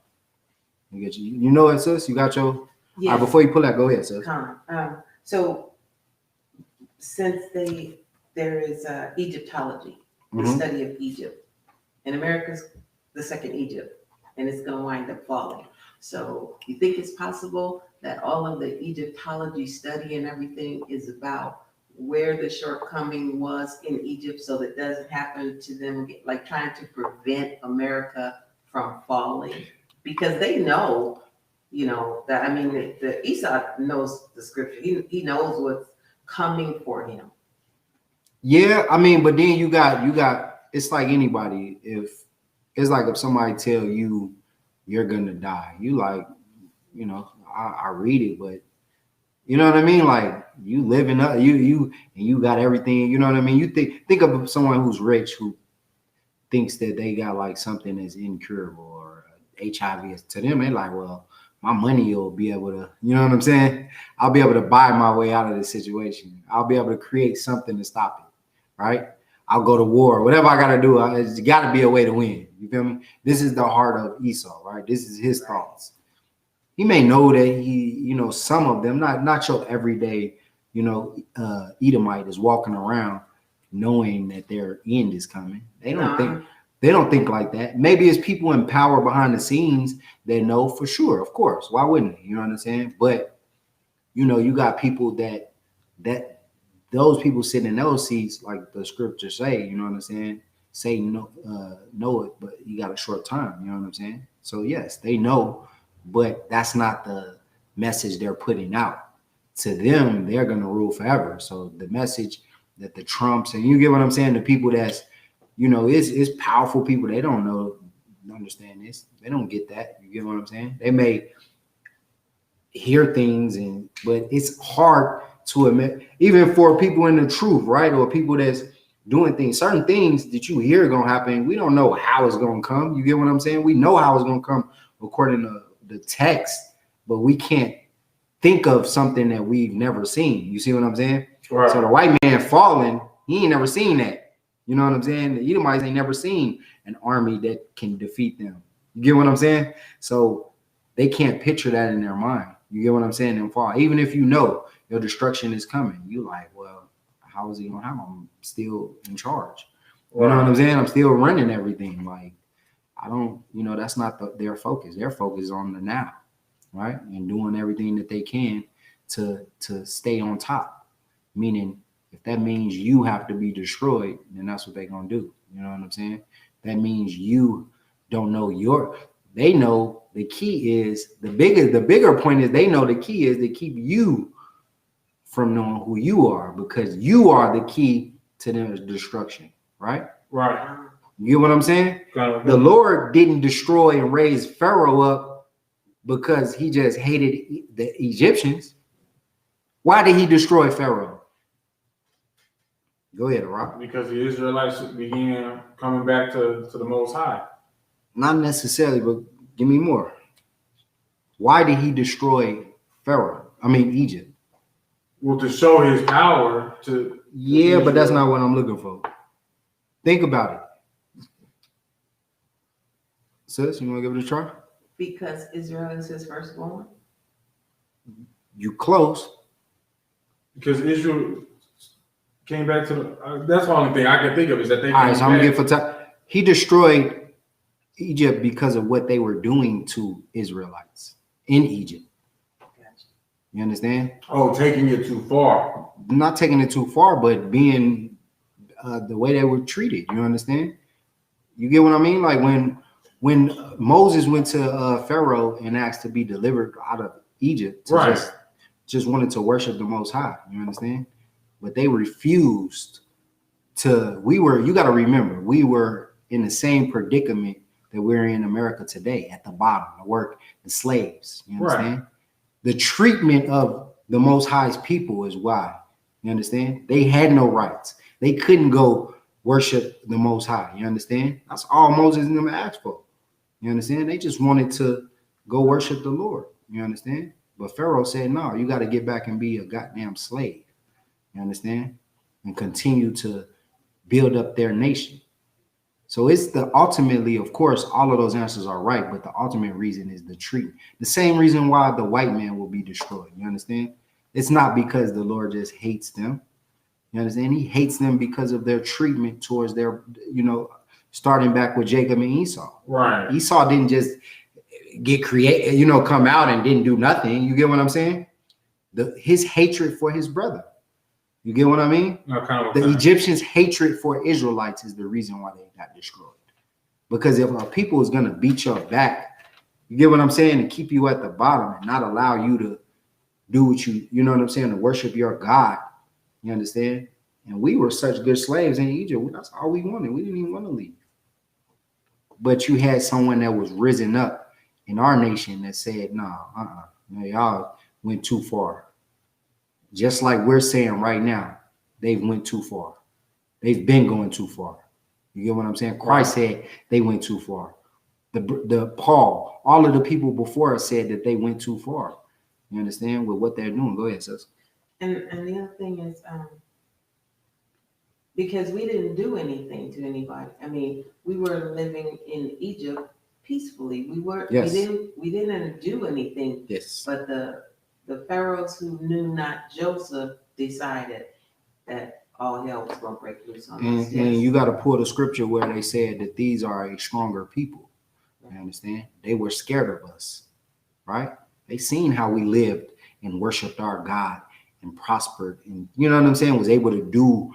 You get you. You know it, sis. You got your. Yes. All right, before you pull that, go ahead, sis. So since there is Egyptology, the study of Egypt, and America's the second Egypt, and it's going to wind up falling. So you think it's possible that all of the Egyptology study and everything is about where the shortcoming was in Egypt so that doesn't happen to them, like trying to prevent America from falling? Because they know, that, the Esau knows the scripture. He knows what's coming for him. Yeah, but then you got, it's like anybody. If somebody tell you you're gonna die, you like, I read it, but you know what I mean? Like you living up, you got everything, you know what I mean? You think of someone who's rich who thinks that they got like something that's incurable or HIV. To them, they're like, well, my money will be able to, you know what I'm saying? I'll be able to buy my way out of this situation. I'll be able to create something to stop it, right? I'll go to war. Whatever I got to do, it's got to be a way to win. You feel me? This is the heart of Esau, right? This is his thoughts. He may know that he, some of them, not your everyday, Edomite is walking around knowing that their end is coming. They don't think like that. Maybe it's people in power behind the scenes that know for sure, of course. Why wouldn't they? You know what I'm saying? But you got people that those people sitting in those seats, like the scriptures say, you know what I'm saying? Satan know it, but you got a short time, you know what I'm saying? So yes, they know, but that's not the message they're putting out. To them, they're gonna rule forever. So the message that the Trumps, and you get what I'm saying, the people that's you know, it's powerful people. They don't understand this. They don't get that. You get what I'm saying? They may hear things, but it's hard to admit, even for people in the truth, right? Or people that's doing things, certain things that you hear gonna happen. We don't know how it's gonna come. You get what I'm saying? We know how it's gonna come according to the text, but we can't think of something that we've never seen. You see what I'm saying? Right. So the white man falling, he ain't never seen that. You know what I'm saying? The Edomites ain't never seen an army that can defeat them. You get what I'm saying? So they can't picture that in their mind. You get what I'm saying? And fall. Even if you know your destruction is coming, you like, well, how is he gonna have? I'm still in charge. You know what I'm saying? I'm still running everything. Like, I don't, you know, that's not their focus. Their focus is on the now, right? And doing everything that they can to stay on top. Meaning, if that means you have to be destroyed, then that's what they're gonna do. You know what I'm saying? That means you don't know they know the key is the bigger point is they know the key is to keep you from knowing who you are, because you are the key to their destruction, right? Right. You get what I'm saying? The Lord didn't destroy and raise Pharaoh up because he just hated the Egyptians. Why did he destroy Pharaoh? Go ahead, Rock. Because the Israelites began coming back to the Most High. Not necessarily, but give me more. Why did he destroy Egypt? Well, to show his power to. Yeah, but that's not what I'm looking for. Think about it. Sis, you want to give it a try? Because Israel is his firstborn. You close. Because Israel came back to the. That's the only thing I can think of is that they. All right, so I'm gonna get for time. He destroyed Egypt because of what they were doing to Israelites in Egypt. You understand? Oh, taking it too far. Not taking it too far, but being the way they were treated. You understand? You get what I mean? Like when Moses went to Pharaoh and asked to be delivered out of Egypt, right? Just wanted to worship the Most High. You understand? But they refused to. You got to remember, we were in the same predicament that we're in America today, at the bottom, the slaves. You understand? Right. The treatment of the Most High's people is why. You understand? They had no rights. They couldn't go worship the Most High. You understand? That's all Moses and them asked for. You understand? They just wanted to go worship the Lord. You understand? But Pharaoh said, no, you got to get back and be a goddamn slave. You understand? And continue to build up their nation. So it's ultimately, of course, all of those answers are right, but the ultimate reason is the treatment. The same reason why the white man will be destroyed. You understand? It's not because the Lord just hates them. You understand? He hates them because of their treatment towards their, starting back with Jacob and Esau. Right. Esau didn't just get created, come out and didn't do nothing. You get what I'm saying? His hatred for his brother. You get what I mean? The Egyptians' hatred for Israelites is the reason why they got destroyed. Because if a people is going to beat your back, you get what I'm saying, and keep you at the bottom and not allow you to do what you know what I'm saying, to worship your God. You understand? And we were such good slaves in Egypt. That's all we wanted. We didn't even want to leave. But you had someone that was risen up in our nation that said, no, y'all went too far. Just like we're saying right now, they've went too far. They've been going too far. You get what I'm saying? Christ said they went too far. The Paul, all of the people before us said that they went too far. You understand? With what they're doing. Go ahead, sis. And the other thing is, because we didn't do anything to anybody. I mean, we were living in Egypt peacefully. We weren't. Yes. We didn't do anything. Yes. But the pharaohs who knew not Joseph decided that all hell was going to break loose on us. Yes. And you got to pull the scripture where they said that these are a stronger people. You understand? They were scared of us, right? They seen how we lived and worshiped our God and prospered, and you know what I'm saying, was able to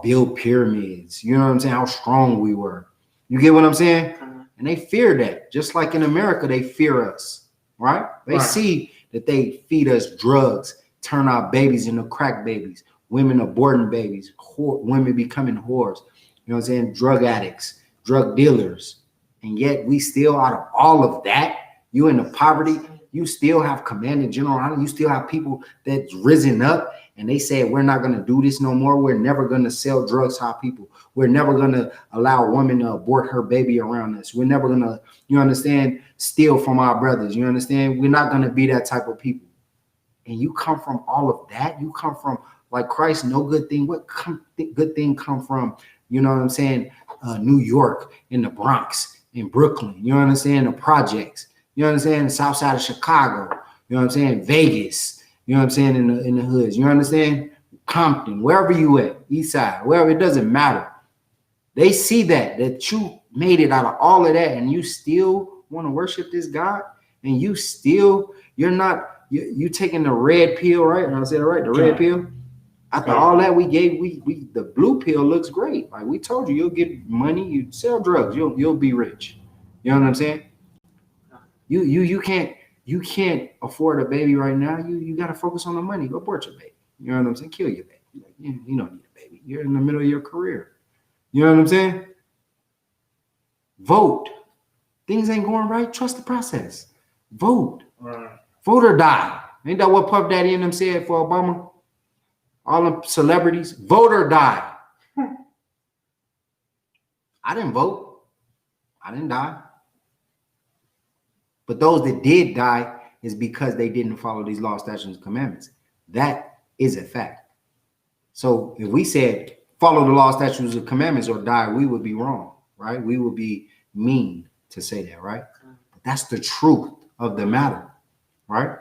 build pyramids. You know what I'm saying? How strong we were. You get what I'm saying? And they fear that. Just like in America, they fear us, right? They see that they feed us drugs, turn our babies into crack babies, women aborting babies, women becoming whores, You know what I'm saying? Drug addicts, drug dealers. And yet we still, out of all of that, you in the poverty, you still have commanding general, you still have people that's risen up and they said, we're not going to do this no more. We're never going to sell drugs to our people. We're never going to allow a woman to abort her baby around us. We're never going to, you understand, steal from our brothers. You understand? We're not going to be that type of people. And you come from all of that. You come from, like Christ, no good thing. What good thing come from, you know what I'm saying, New York, in the Bronx, in Brooklyn, you know what I'm saying, the projects, you know what I'm saying, the south side of Chicago, you know what I'm saying, Vegas, you know what I'm saying, in the hoods, you understand, Compton, wherever you at, east side, wherever, it doesn't matter. They see that you made it out of all of that and you still want to worship this God, and you taking the red pill, right? And I said it right, the red pill. After all that we gave, we the blue pill looks great. Like we told you, you'll get money, you sell drugs, you'll be rich. You know what I'm saying? You can't afford a baby right now. You gotta focus on the money. Go abort your baby. You know what I'm saying? Kill your baby. You don't need a baby. You're in the middle of your career. You know what I'm saying? Vote. Things ain't going right. Trust the process. Vote. Right. Vote or die. Ain't that what Puff Daddy and them said for Obama? All the celebrities, vote or die. I didn't vote. I didn't die. But those that did die is because they didn't follow these laws, statutes, and commandments. That is a fact. So if we said follow the law, statutes, and commandments or die, we would be wrong, right? We would be mean to say that, right? But that's the truth of the matter, right?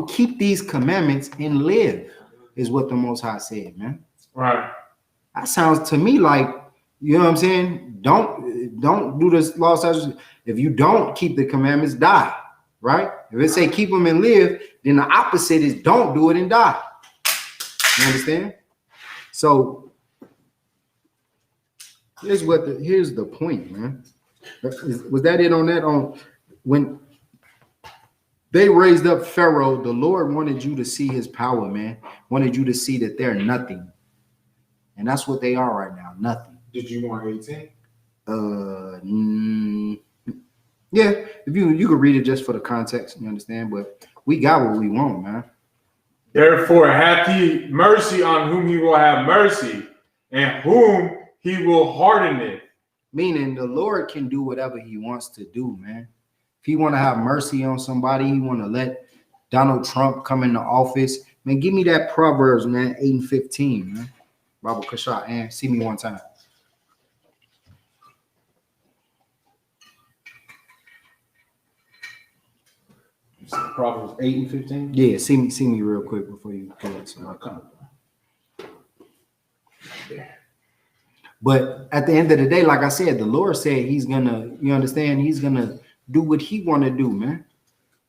Keep these commandments and live is what the Most High said, man. Right. That sounds to me like, you know what I'm saying? Don't do this law, statutes. If you don't keep the commandments, die, right? If it say keep them and live, then the opposite is don't do it and die. You understand? So here's the point, man. Was that it on that? On when they raised up Pharaoh, the Lord wanted you to see his power, man. Wanted you to see that they're nothing. And that's what they are right now, nothing. Did you want 18? Yeah, if you could read it just for the context, you understand? But we got what we want, man. Therefore hath he mercy on whom he will have mercy, and whom he will harden it. Meaning the Lord can do whatever he wants to do, man. If he want to have mercy on somebody, he want to let Donald Trump come into office, man, give me that Proverbs, man, 8 and 15, man. Bible Kasha, and see me one time. Proverbs 8 and 15? Yeah, see me real quick before you go ahead. So I'll come. But at the end of the day, like I said, the Lord said he's gonna, you understand, he's gonna do what he want to do, man.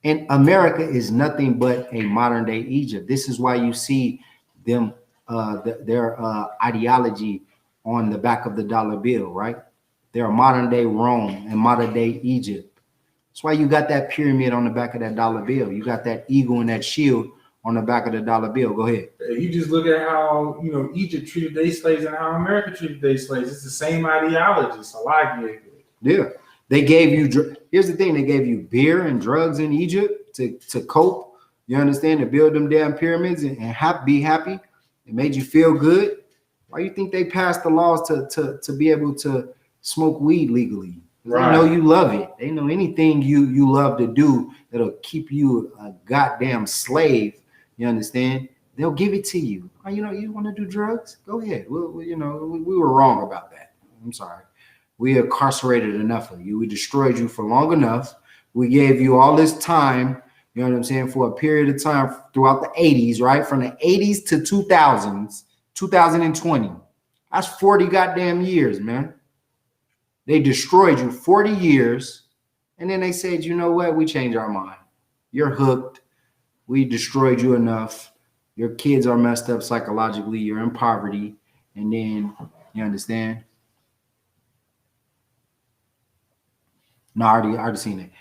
And America is nothing but a modern day Egypt. This is why you see them, their ideology on the back of the dollar bill, right? They're a modern day Rome and modern day Egypt. That's why you got that pyramid on the back of that dollar bill. You got that eagle and that shield on the back of the dollar bill. Go ahead. You just look at how, Egypt treated their slaves and how America treated their slaves. It's the same ideology. So I get it. Yeah. They gave you, here's the thing, they gave you beer and drugs in Egypt to cope, you understand, to build them damn pyramids and be happy. It made you feel good. Why you think they passed the laws to be able to smoke weed legally? Right. They know you love it. They know anything you love to do that'll keep you a goddamn slave, you understand? They'll give it to you. Oh, you want to do drugs? Go ahead. We were wrong about that. I'm sorry. We incarcerated enough of you. We destroyed you for long enough. We gave you all this time, you know what I'm saying, for a period of time throughout the 80s, right? From the 80s to 2000s, 2020. That's 40 goddamn years, man. They destroyed you 40 years. And then they said, you know what? We changed our mind. You're hooked. We destroyed you enough. Your kids are messed up psychologically. You're in poverty. And then, you understand? No, I already seen it.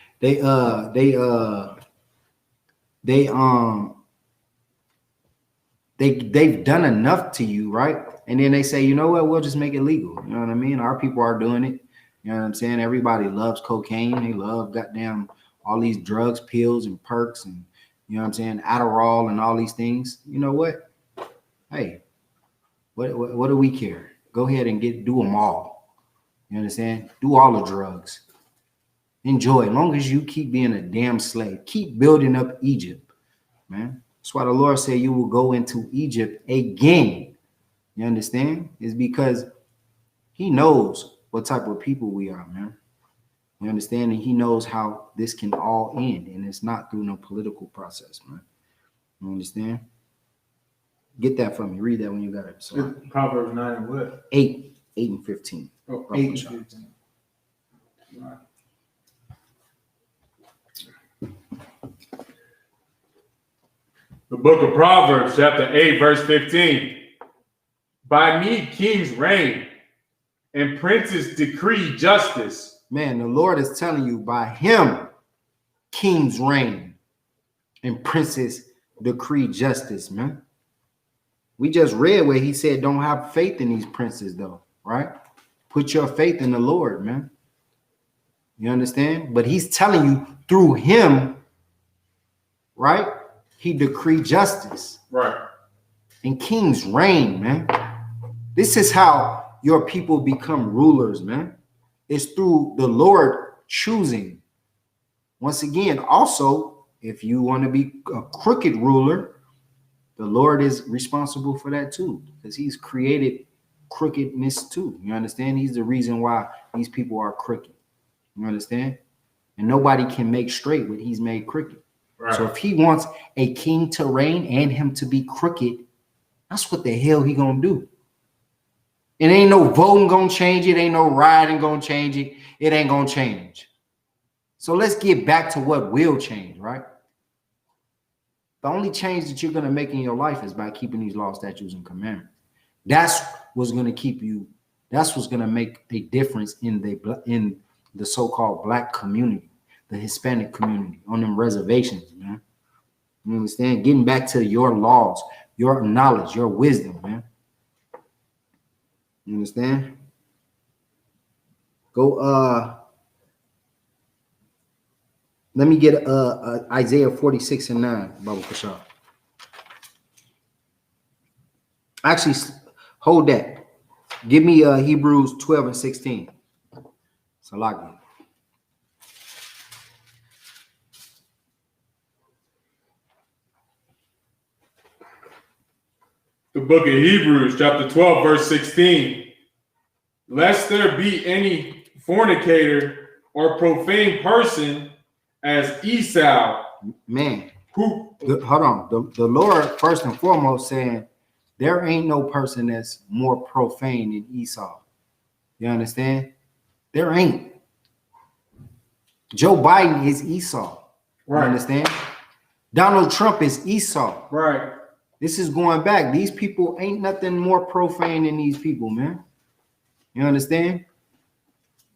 they've done enough to you, right? And then they say, you know what, we'll just make it legal. You know what I mean? Our people are doing it. You know what I'm saying? Everybody loves cocaine. They love goddamn all these drugs, pills, and perks, and you know what I'm saying, Adderall and all these things. You know what? Hey, what do we care? Go ahead and do them all. You understand? Do all the drugs. Enjoy. As long as you keep being a damn slave, keep building up Egypt, man. That's why the Lord said you will go into Egypt again. You understand? It's because he knows what type of people we are, man. You understand? And he knows how this can all end. And it's not through no political process, man. You understand? Get that from me. Read that when you got it. So, Proverbs 9 and what? 8 and 15. Oh, 8 and 15. Right. The book of Proverbs, chapter 8, verse 15. By me kings reign, and princes decree justice. Man, the Lord is telling you, by him kings reign and princes decree justice, man. We just read where he said don't have faith in these princes, though, right? Put your faith in the Lord, man. You understand? But he's telling you through him, right? He decreed justice. Right. And kings reign, man. This is how your people become rulers, man. It's through the Lord choosing. Once again, also, if you want to be a crooked ruler, the Lord is responsible for that too, because he's created crookedness too. You understand? He's the reason why these people are crooked. You understand? And nobody can make straight what he's made crooked. Right. So if he wants a king to reign and him to be crooked, that's what the hell he gonna do. It ain't no voting gonna change it. Ain't no rioting gonna change it. It ain't gonna change. So let's get back to what will change, right? The only change that you're gonna make in your life is by keeping these laws, statutes, and commandments. That's what's gonna keep you. That's what's gonna make a difference in the so-called black community, the Hispanic community on them reservations, man. You understand? Getting back to your laws, your knowledge, your wisdom, man. You understand? Go let me get Isaiah 46 and 9, Baba Kashab. Actually, hold that. Give me Hebrews 12 and 16. Salaki. The book of Hebrews, chapter 12, verse 16. Lest there be any fornicator or profane person as Esau. Man, who hold on. The Lord, first and foremost, saying there ain't no person that's more profane than Esau. You understand? There ain't. Joe Biden is Esau. Right. You understand? Donald Trump is Esau. Right. This is going back. These people ain't nothing more profane than these people, man. You understand?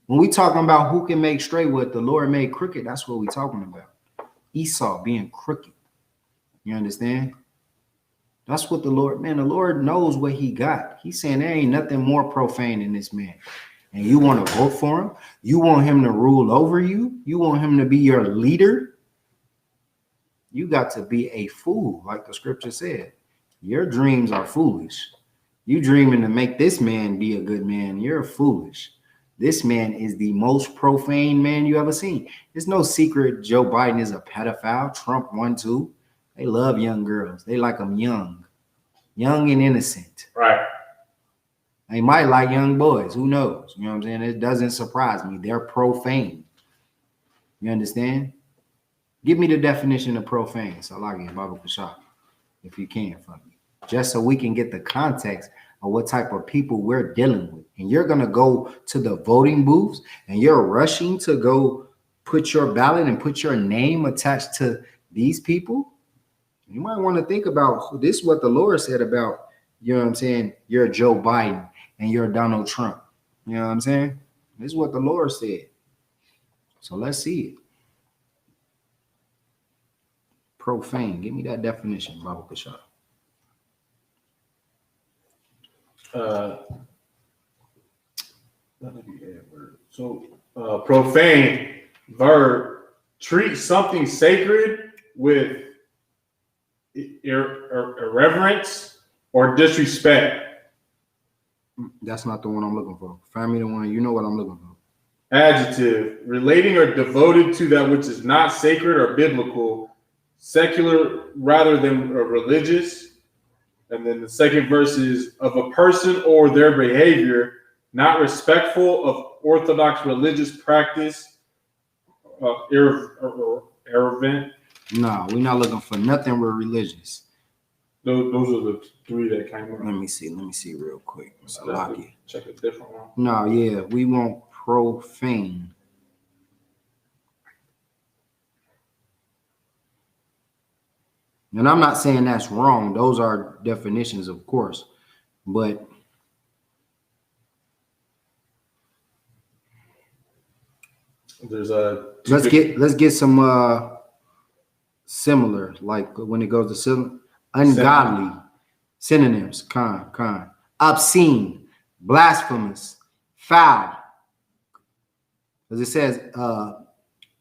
When we talking about who can make straight what the Lord made crooked, that's what we talking about. Esau being crooked. You understand? That's what the Lord knows what he got. He's saying there ain't nothing more profane than this man. And you want to vote for him? You want him to rule over you? You want him to be your leader? You got to be a fool, like the scripture said. Your dreams are foolish. You dreaming to make this man be a good man. You're foolish. This man is the most profane man you ever seen. There's no secret Joe Biden is a pedophile. Trump one too. They love young girls. They like them young and innocent. right. They might like young boys. Who knows? You know what I'm saying? It doesn't surprise me. They're profane. You understand? Give me the definition of profane. Salagi Baba Kashab, if you can, for me. Just so we can get the context of what type of people we're dealing with. And you're going to go to the voting booths and you're rushing to go put your ballot and put your name attached to these people. You might want to think about this is what the Lord said about, you know what I'm saying, you're Joe Biden and you're Donald Trump. You know what I'm saying? This is what the Lord said. So let's see it. Profane. Give me that definition, Baba Kashab. Profane verb, treat something sacred with irreverence or disrespect. That's not the one I'm looking for. Find me the one. You know what I'm looking for. Adjective, relating or devoted to that which is not sacred or biblical, secular rather than religious. And then the second verse is of a person or their behavior, not respectful of orthodox religious practice, irreverent. No, we're not looking for nothing with religious. Those are the three that came up. Let me see real quick. Salaki. Check a different one. No, yeah, we want profane. And I'm not saying that's wrong. Those are definitions, of course. But There's a let's get some similar, like when it goes to ungodly synonyms, con, obscene, blasphemous, foul. As it says,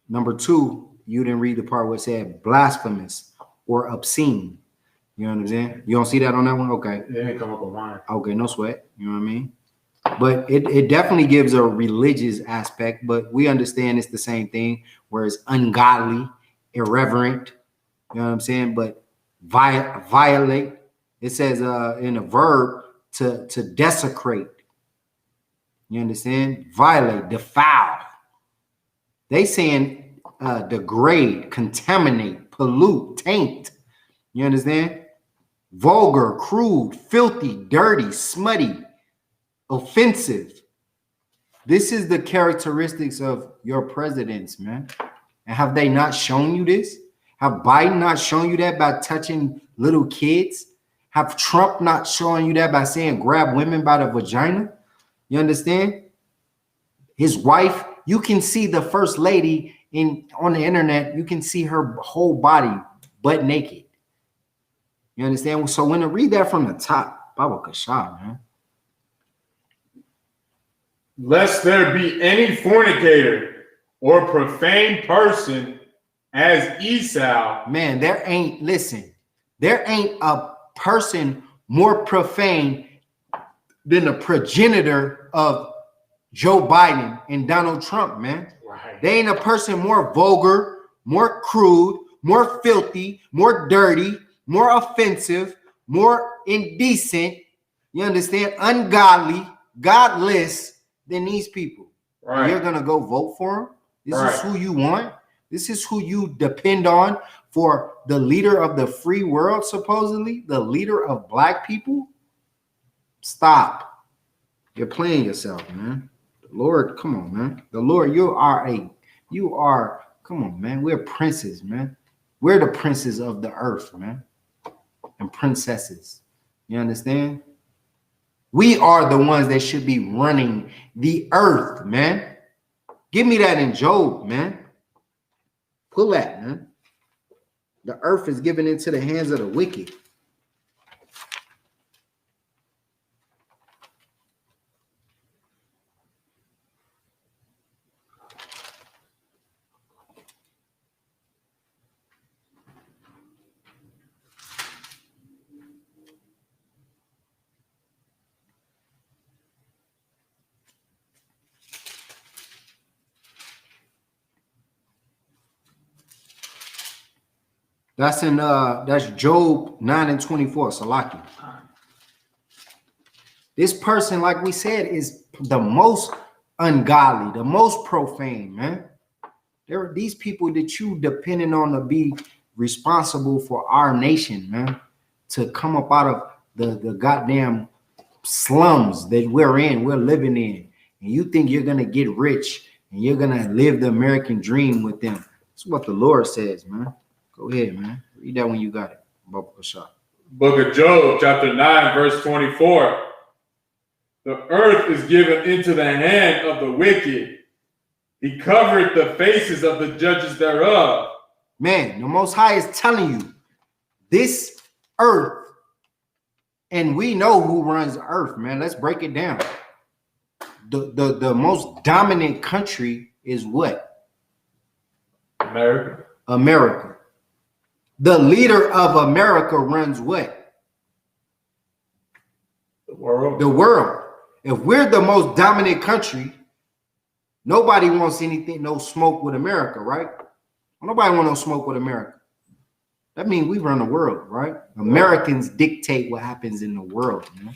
number 2, you didn't read the part where it said blasphemous or obscene. You know what I'm saying? You don't see that on that one? Okay. It didn't come up on mine. Okay, no sweat. You know what I mean? But it definitely gives a religious aspect, but we understand it's the same thing, where it's ungodly, irreverent, you know what I'm saying? But violate, it says in a verb to desecrate. You understand? Violate, defile. They saying degrade, contaminate, pollute, taint. You understand? Vulgar, crude, filthy, dirty, smutty, offensive. This is the characteristics of your presidents, man. And have they not shown you this? Have Biden not shown you that by touching little kids? Have Trump not shown you that by saying grab women by the vagina? You understand? His wife, you can see the first lady on the internet, you can see her whole body butt naked. You understand? So when I read that from the top, Baba Kashab, man. Lest there be any fornicator or profane person as Esau. Man, there ain't a person more profane than the progenitor of Joe Biden and Donald Trump, man. Right. They ain't a person more vulgar, more crude, more filthy, more dirty, more offensive, more indecent, you understand, ungodly, godless than these people. Right. You're going to go vote for them? This Right. is who you want? This is who you depend on for the leader of the free world, supposedly, the leader of black people? Stop. You're playing yourself, man. The Lord, come on, man. The Lord, come on, man. We're princes, man. We're the princes of the earth, man. And princesses. You understand? We are the ones that should be running the earth, man. Give me that in Job, man. Pull that, man. The earth is given into the hands of the wicked. That's Job 9:24, Salaki. This person, like we said, is the most ungodly, the most profane, man. There are these people that you depending on to be responsible for our nation, man, to come up out of the goddamn slums that we're living in. And you think you're gonna get rich and you're gonna live the American dream with them. That's what the Lord says, man. Go ahead, man. Read that when you got it. Book of Job, chapter 9, verse 24. The earth is given into the hand of the wicked. He covered the faces of the judges thereof. Man, the Most High is telling you, this earth And we know who runs the earth, man. Let's break it down. The most dominant country is what? America. America. The leader of America runs what? The world. The world. If we're the most dominant country, nobody wants anything, no smoke with America, right? Nobody wants no smoke with America. That means we run the world, right? Americans dictate what happens in the world, man.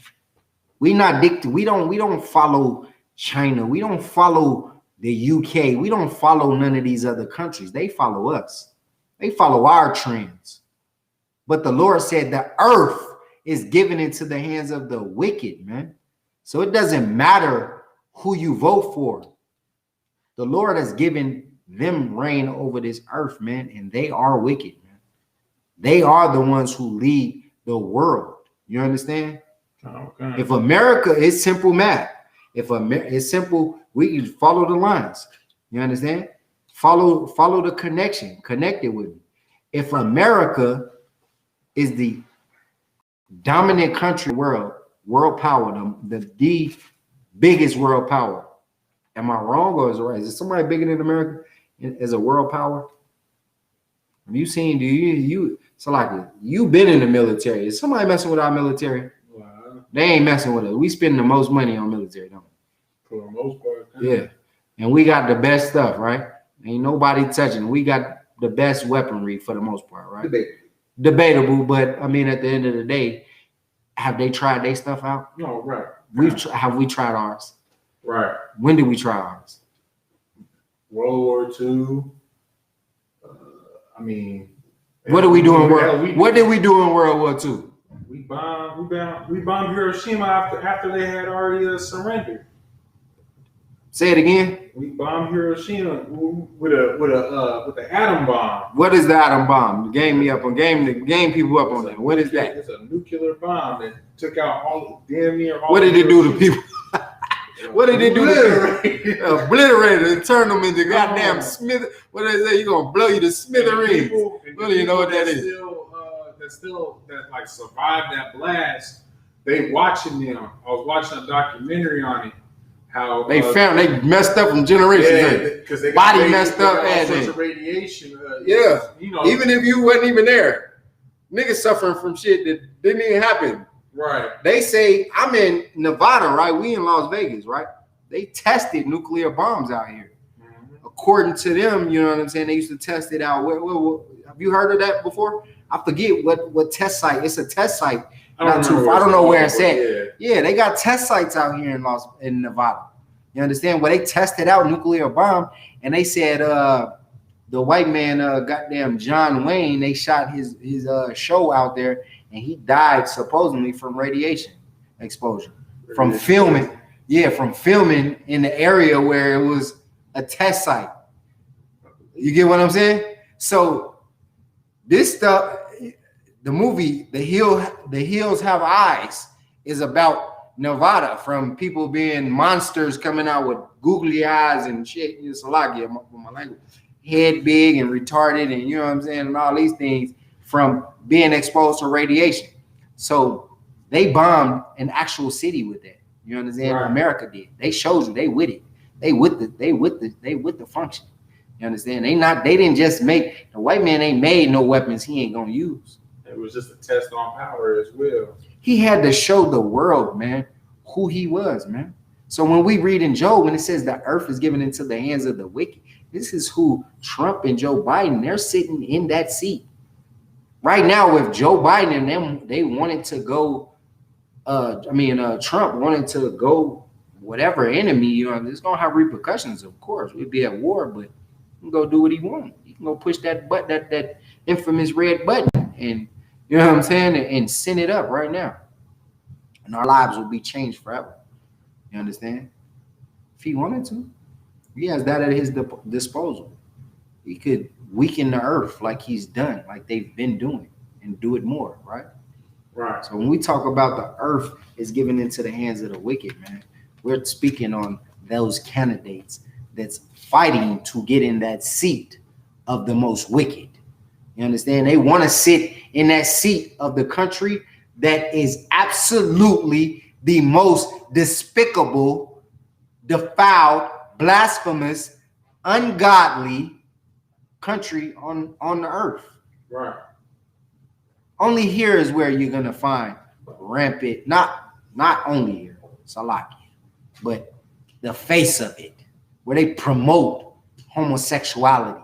We don't follow China. We don't follow the UK. We don't follow none of these other countries. They follow us. They follow our trends. But the Lord said the earth is given into the hands of the wicked, man. So it doesn't matter who you vote for. The Lord has given them reign over this earth, man, and they are wicked, man. They are the ones who lead the world. You understand? Okay. If America is simple math, it's simple, we can follow the lines. You understand? Follow the connection. Connect it with me. If America is the dominant country in the world power, the biggest world power. Am I wrong or is it right? Is there somebody bigger than America as a world power? Have you seen? So like you been in the military? Is somebody messing with our military? Wow. They ain't messing with us. We spend the most money on military, don't For the most part. we? Yeah, and we got the best stuff, right? Ain't nobody touching. We got the best weaponry for the most part, right? Debatable, but I mean, at the end of the day, have they tried their stuff out? No, right. Have we tried ours? Right. When did we try ours? World War II. I mean, What did we do in What did we do in World War II? We bombed Hiroshima after they had already surrendered. Say it again. We bombed Hiroshima with the atom bomb. What is the atom bomb? Game people up on that. What is that? It's a nuclear bomb that took out damn near all. What did it do to people? What did it do to people? Obliterated and turn them into goddamn smith. What they say? You gonna blow you to smithereens? What do you know what that is? That like survived that blast. They watching them. I was watching a documentary on it. How They messed up from generations. because they Body got messed up all and sorts of radiation. Yeah. You know, Even if you wasn't even there, niggas suffering from shit that didn't even happen. right. They say, I'm in Nevada, right? We in Las Vegas, right? They tested nuclear bombs out here. Mm-hmm. According to them, you know what I'm saying? They used to test it out. Have you heard of that before? I forget what test site. It's a test site. Not too far. I don't know where it's at. Yeah, they got test sites out here in Nevada. You understand? Where they tested out nuclear bomb, and they said the white man, goddamn John Wayne, they shot his show out there, and he died supposedly from radiation exposure from filming. Yeah, from filming in the area where it was a test site. You get what I'm saying? So this stuff, the movie The Hills Have Eyes, is about Nevada, from people being monsters coming out with googly eyes and shit. It's a lot, yeah, my language. Head big and retarded, and you know what I'm saying, and all these things from being exposed to radiation. So they bombed an actual city with that. You understand? Right. America did. They showed you they with it. They with the function. You understand? They didn't just make, the white man ain't made no weapons he ain't gonna use. It was just a test on power as well. He had to show the world, man, who he was, man. So when we read in Job, when it says the earth is given into the hands of the wicked, this is who Trump and Joe Biden, they're sitting in that seat. Right now with Joe Biden and them, they wanted to go, Trump wanted to go whatever enemy, you know, it's gonna have repercussions, of course. We'd be at war, but he can go do what he wants. He can go push that button, that infamous red button, and you know what I'm saying, and send it up right now. And our lives will be changed forever. You understand? If he wanted to, he has that at his disposal. He could weaken the earth like he's done, like they've been doing, and do it more, right? Right. So when we talk about the earth is given into the hands of the wicked, man, we're speaking on those candidates that's fighting to get in that seat of the most wicked. You understand? They want to sit in that seat of the country that is absolutely the most despicable, defiled, blasphemous, ungodly country on the earth. Right. Only here is where you're gonna find rampant, not only here, Salakia, but the face of it, where they promote homosexuality,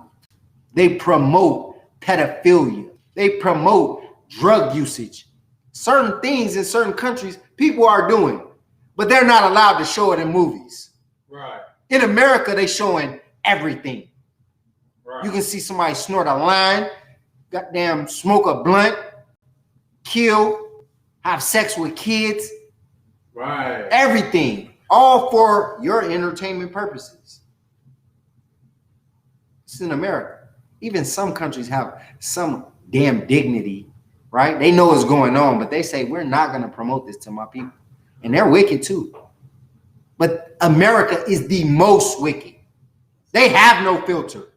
they promote pedophilia, they promote drug usage. Certain things in certain countries people are doing, but they're not allowed to show it in movies. Right. In America, they showing everything. Right. You can see somebody snort a line, goddamn smoke a blunt, kill, have sex with kids, Right. everything, all for your entertainment purposes. It's in America. Even some countries have some damn dignity, right? They know what's going on, but they say, we're not going to promote this to my people. And they're wicked too. But America is the most wicked. They have no filter.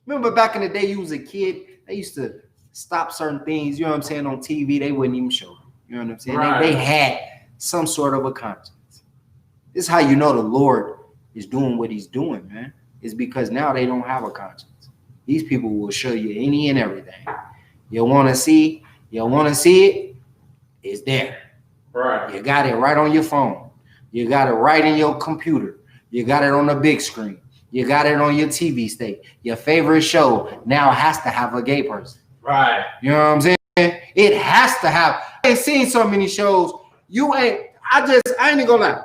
Remember back in the day, you was a kid, they used to stop certain things, you know what I'm saying, on TV, they wouldn't even show them. You know what I'm saying? Right. They had some sort of a conscience. This is how you know the Lord is doing what he's doing, man. It's because now they don't have a conscience. These people will show you any and everything. You want to see it, it's there. Right. You got it right on your phone. You got it right in your computer. You got it on the big screen. You got it on your TV station. Your favorite show now has to have a gay person. Right. You know what I'm saying? It has to have. I ain't seen so many shows. I ain't gonna lie.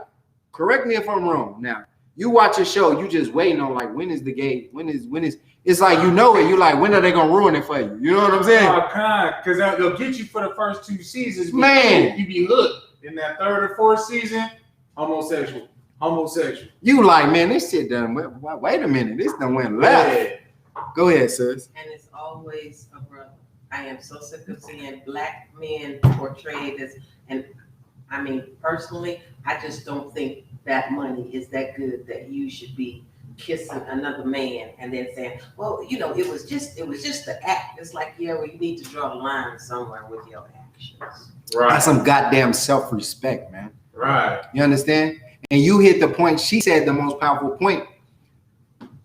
Correct me if I'm wrong. Now, you watch a show, you just waiting on like, when is the gay? When is it's like, you know it. You like, when are they gonna ruin it for you? You know what I'm saying? Because they'll get you for the first 2 seasons. Man. You be hooked. In that 3rd or 4th season, homosexual. You like, man, this shit done. Wait a minute, this done went left. Yeah. Go ahead, sis. And it's always a brother. I am so sick of seeing black men portrayed as, and I mean, personally, I just don't think that money is that good that you should be kissing another man and then saying, well, you know, it was just the act. It's like, yeah, well, you need to draw the line somewhere with your actions. Right. That's some goddamn self-respect, man. Right. You understand? And you hit the point. She said the most powerful point.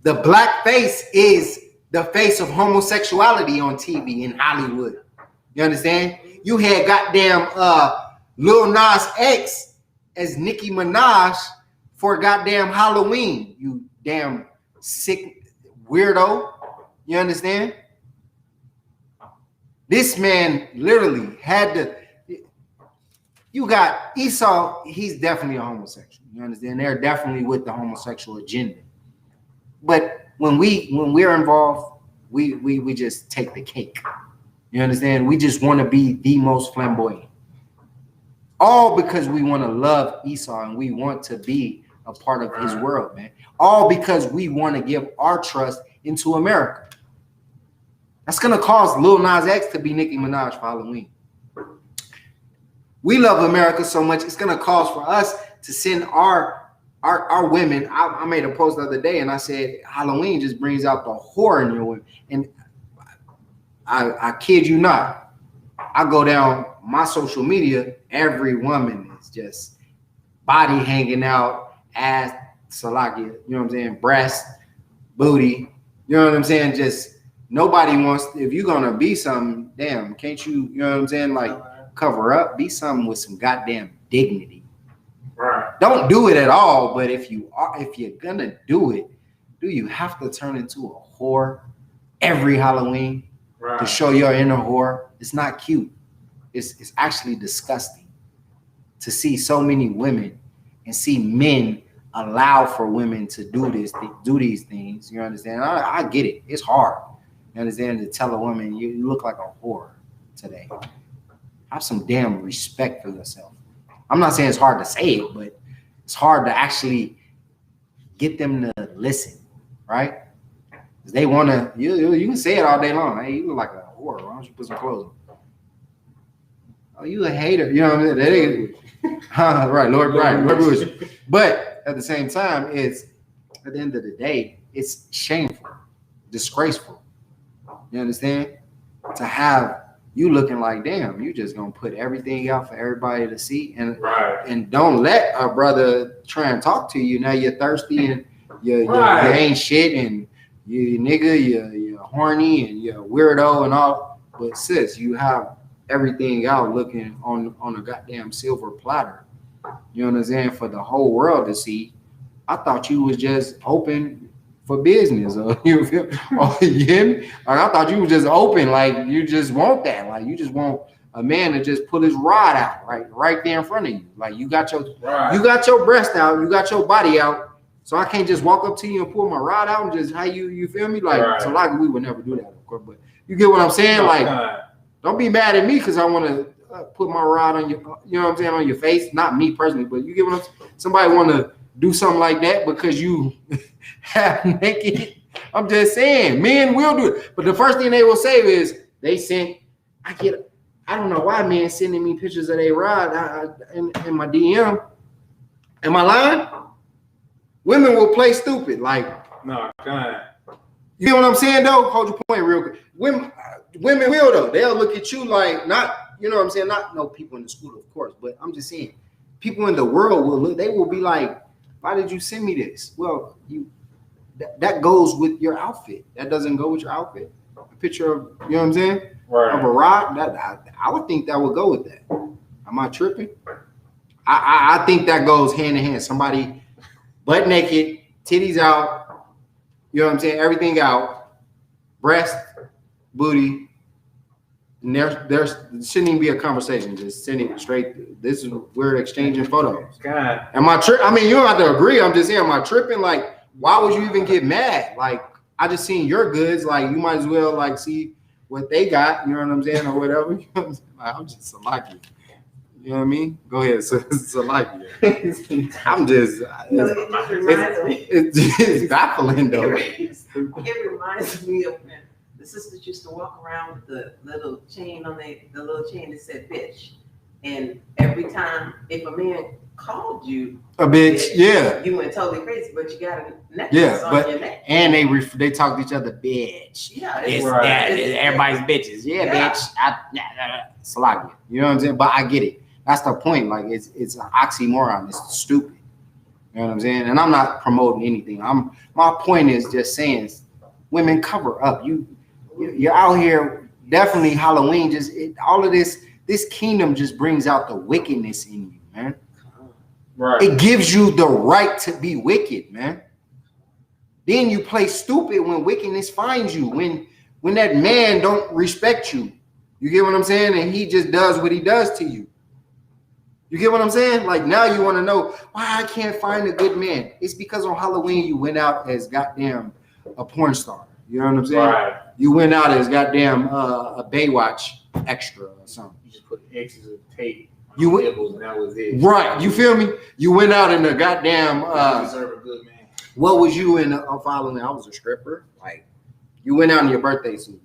The black face is the face of homosexuality on TV in Hollywood. You understand? You had goddamn Lil Nas X as Nicki Minaj for goddamn Halloween. You damn sick weirdo. You understand? This man literally had to. You got Esau, he's definitely a homosexual. You understand? They're definitely with the homosexual agenda. But when we're involved, we just take the cake. You understand? We just want to be the most flamboyant. All because we want to love Esau and we want to be a part of his world, man. All because we want to give our trust into America. That's gonna cause Lil Nas X to be Nicki Minaj for Halloween. We love America so much, it's gonna cause for us to send our women. I made a post the other day and I said Halloween just brings out the whore in your women. And I kid you not, I go down my social media, every woman is just body hanging out, ass, salakia, you know what I'm saying, breast, booty, you know what I'm saying? Just nobody wants, if you're gonna be something, damn, can't you, you know what I'm saying, like cover up, be something with some goddamn dignity. Right. Don't do it at all, but if you're gonna do it, do you have to turn into a whore every Halloween to show your inner whore? It's not cute. It's actually disgusting to see so many women and see men allow for women to do these things. You understand? I get it. It's hard. You understand? To tell a woman you look like a whore today. Have some damn respect for yourself. I'm not saying it's hard to say it, but it's hard to actually get them to listen, right? Because they want to. You can say it all day long. Hey, you look like a whore. Why don't you put some clothes on? Oh, you a hater. You know what I'm saying? Right, Lord Bush. But at the same time, it's at the end of the day, it's shameful, disgraceful. You understand? To have you looking like, damn, you just gonna put everything out for everybody to see, Right. and don't let a brother try and talk to you. Now you're thirsty and you Right. ain't shit, and you nigga, you're horny and you're a weirdo and all. But sis, you have everything out looking on a goddamn silver platter. You know what I'm saying? For the whole world to see. I thought you was just open for business. You feel? Oh, you hear me? Like, I thought you was just open. Like you just want that. Like you just want a man to just pull his rod out right there in front of you. Like you got your breast out, you got your body out. So I can't just walk up to you and pull my rod out and just how you feel me? Like Right. so like we would never do that, of course. But you get what I'm saying? No, like God. don't be mad at me because I want to put my rod on your, you know what I'm saying, on your face. Not me personally, but you get what I'm saying. Somebody want to do something like that because you half naked. I'm just saying, men will do it. But the first thing they will say is they sent. I don't know why men sending me pictures of their rod in my DM. Am I lying? Women will play stupid. Like, No, God. you know what I'm saying though? Hold your point real quick. Women will though. They'll look at you like not, you know what I'm saying? Not no people in the school, of course, but I'm just saying people in the world will look, they will be like, why did you send me this? Well, that goes with your outfit. That doesn't go with your outfit. A picture of, you know what I'm saying? Right. Of a rod, I would think that would go with that. Am I tripping? I think that goes hand in hand. Somebody butt naked, titties out, you know what I'm saying? Everything out, breast, booty. And there shouldn't even be a conversation. Just send it straight. This is we're exchanging photos. God. Am I tripping? I mean, you don't have to agree. I'm just saying, am I tripping? Like, why would you even get mad? Like, I just seen your goods. Like, you might as well like see what they got. You know what I'm saying, or whatever. You know what I'm saying? Like, I'm just Salaki. You know what I mean? Go ahead, Salaki. I'm just. No, it just reminds me. It's baffling though. It reminds me of when the sisters used to walk around with the little chain on the little chain that said bitch. And every time if a man called you A bitch, yeah. you went totally crazy, but you got a necklace Yeah, on but your neck. and they talk to each other, bitch. Yeah, It's Right. that, everybody's bitches. Yeah, Yeah. bitch. Salaki. You know what I'm saying? But I get it. That's the point. Like it's an oxymoron. It's stupid. You know what I'm saying? And I'm not promoting anything. My point is just saying, women cover up. You're out here. Definitely Halloween. All of this kingdom just brings out the wickedness in you, man. Right. It gives you the right to be wicked, man. Then you play stupid when wickedness finds you. When that man don't respect you. You get what I'm saying? And he just does what he does to you. You get what I'm saying? Like now you want to know why I can't find a good man. It's because on Halloween you went out as goddamn a porn star. You know what I'm saying? Right. You went out as goddamn a Baywatch extra or something. You just put X's of tape on You your went- nipples and that was it. Right. You feel me? You went out in a goddamn You deserve a good man. what was you in following? I was a stripper. Like you went out in your birthday suit.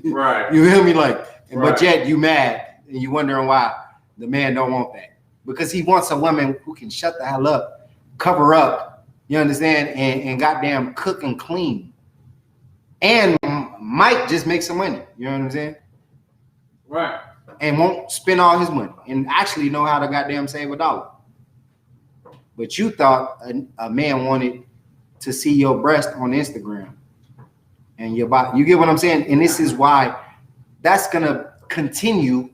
Right. You feel me? Like, but Right. yet you mad and you wondering why the man don't want that. Because he wants a woman who can shut the hell up, cover up, you understand, and goddamn cook and clean. And might just make some money, you know what I'm saying? Right. And won't spend all his money and actually know how to goddamn save a dollar. But you thought a man wanted to see your breast on Instagram and your body. You get what I'm saying? And this is why that's gonna continue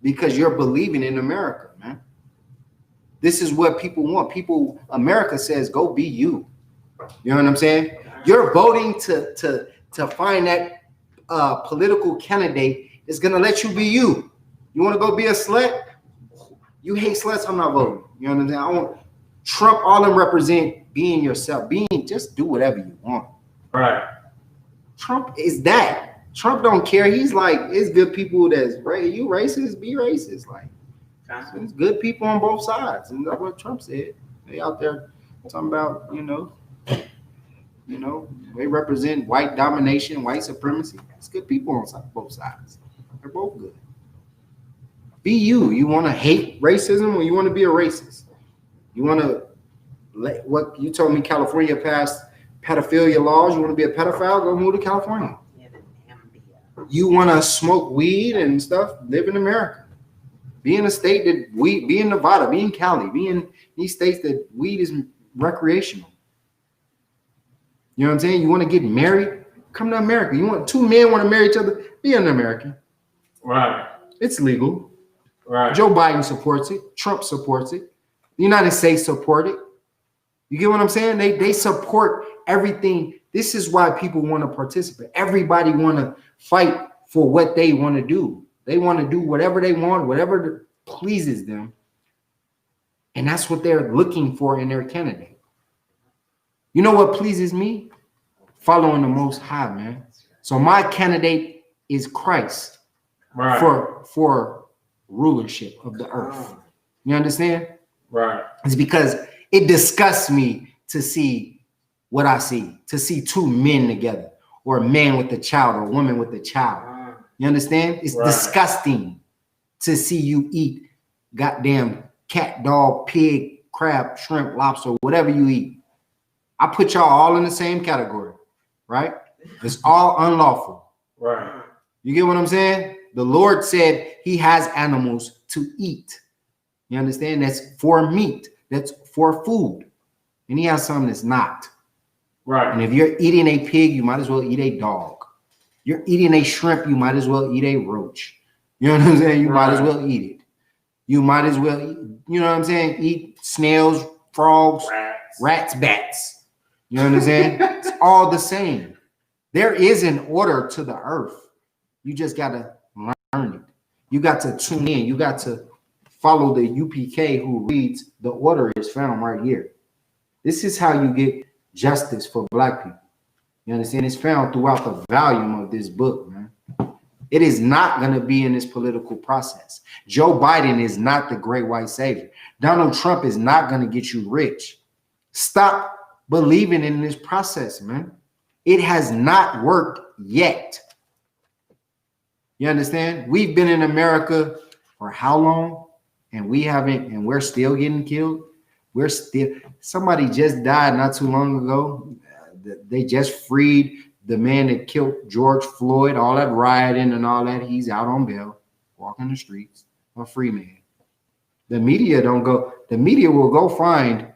because you're believing in America, man. This is what people want. America says, go be you. You know what I'm saying? You're voting to find that political candidate that's gonna let you be you. You want to go be a slut? You hate sluts? I'm not voting. You know what I'm saying? I want Trump. All them represent being yourself. Just do whatever you want. Right. Trump is that. Trump don't care. He's like, it's good people that's you racist, be racist. Like, it's good people on both sides. And that's what Trump said. They out there talking about, they represent white domination, white supremacy. It's good people on both sides. They're both good. Be you. You want to hate racism or you want to be a racist? You want to what you told me California passed pedophilia laws. You want to be a pedophile? Go move to California. Yeah, the damn you want to smoke weed and stuff, live in America. Be in a state that be in Nevada, be in Cali, be in these states that weed is recreational. You know what I'm saying? You want to get married? Come to America. You want two men want to marry each other? Be an American. Right. It's legal. Right. Joe Biden supports it. Trump supports it. The United States support it. You get what I'm saying? They support everything. This is why people want to participate. Everybody want to fight for what they want to do. They want to do whatever they want, whatever pleases them. And that's what they're looking for in their candidate. You know what pleases me? Following the Most High, man. So my candidate is Christ. Right. For rulership of the earth. You understand? Right. It's because it disgusts me to see what I see, to see two men together, or a man with a child, or a woman with a child. You understand? It's disgusting to see you eat goddamn cat, dog, pig, crab, shrimp, lobster, whatever you eat. I put y'all all in the same category, right? It's all unlawful. Right. You get what I'm saying? The Lord said he has animals to eat. You understand? That's for meat. That's for food. And he has something that's not. Right. And if you're eating a pig, you might as well eat a dog. You're eating a shrimp, you might as well eat a roach. You know what I'm saying? You might as well eat it. You might as well eat, you know what I'm saying? Eat snails, frogs, rats, bats. You know what I'm saying? It's all the same. There is an order to the earth. You just got to learn it. You got to tune in. You got to follow the UPK who reads the order is found right here. This is how you get justice for black people. You understand? It's found throughout the volume of this book, man. It is not going to be in this political process. Joe Biden is not the great white savior. Donald Trump is not going to get you rich. Stop believing in this process, man. It has not worked yet. You understand? We've been in America for how long? And we haven't, and we're still getting killed. Somebody just died not too long ago. They just freed the man that killed George Floyd, all that rioting and all that. He's out on bail, walking the streets, a free man. The media will go find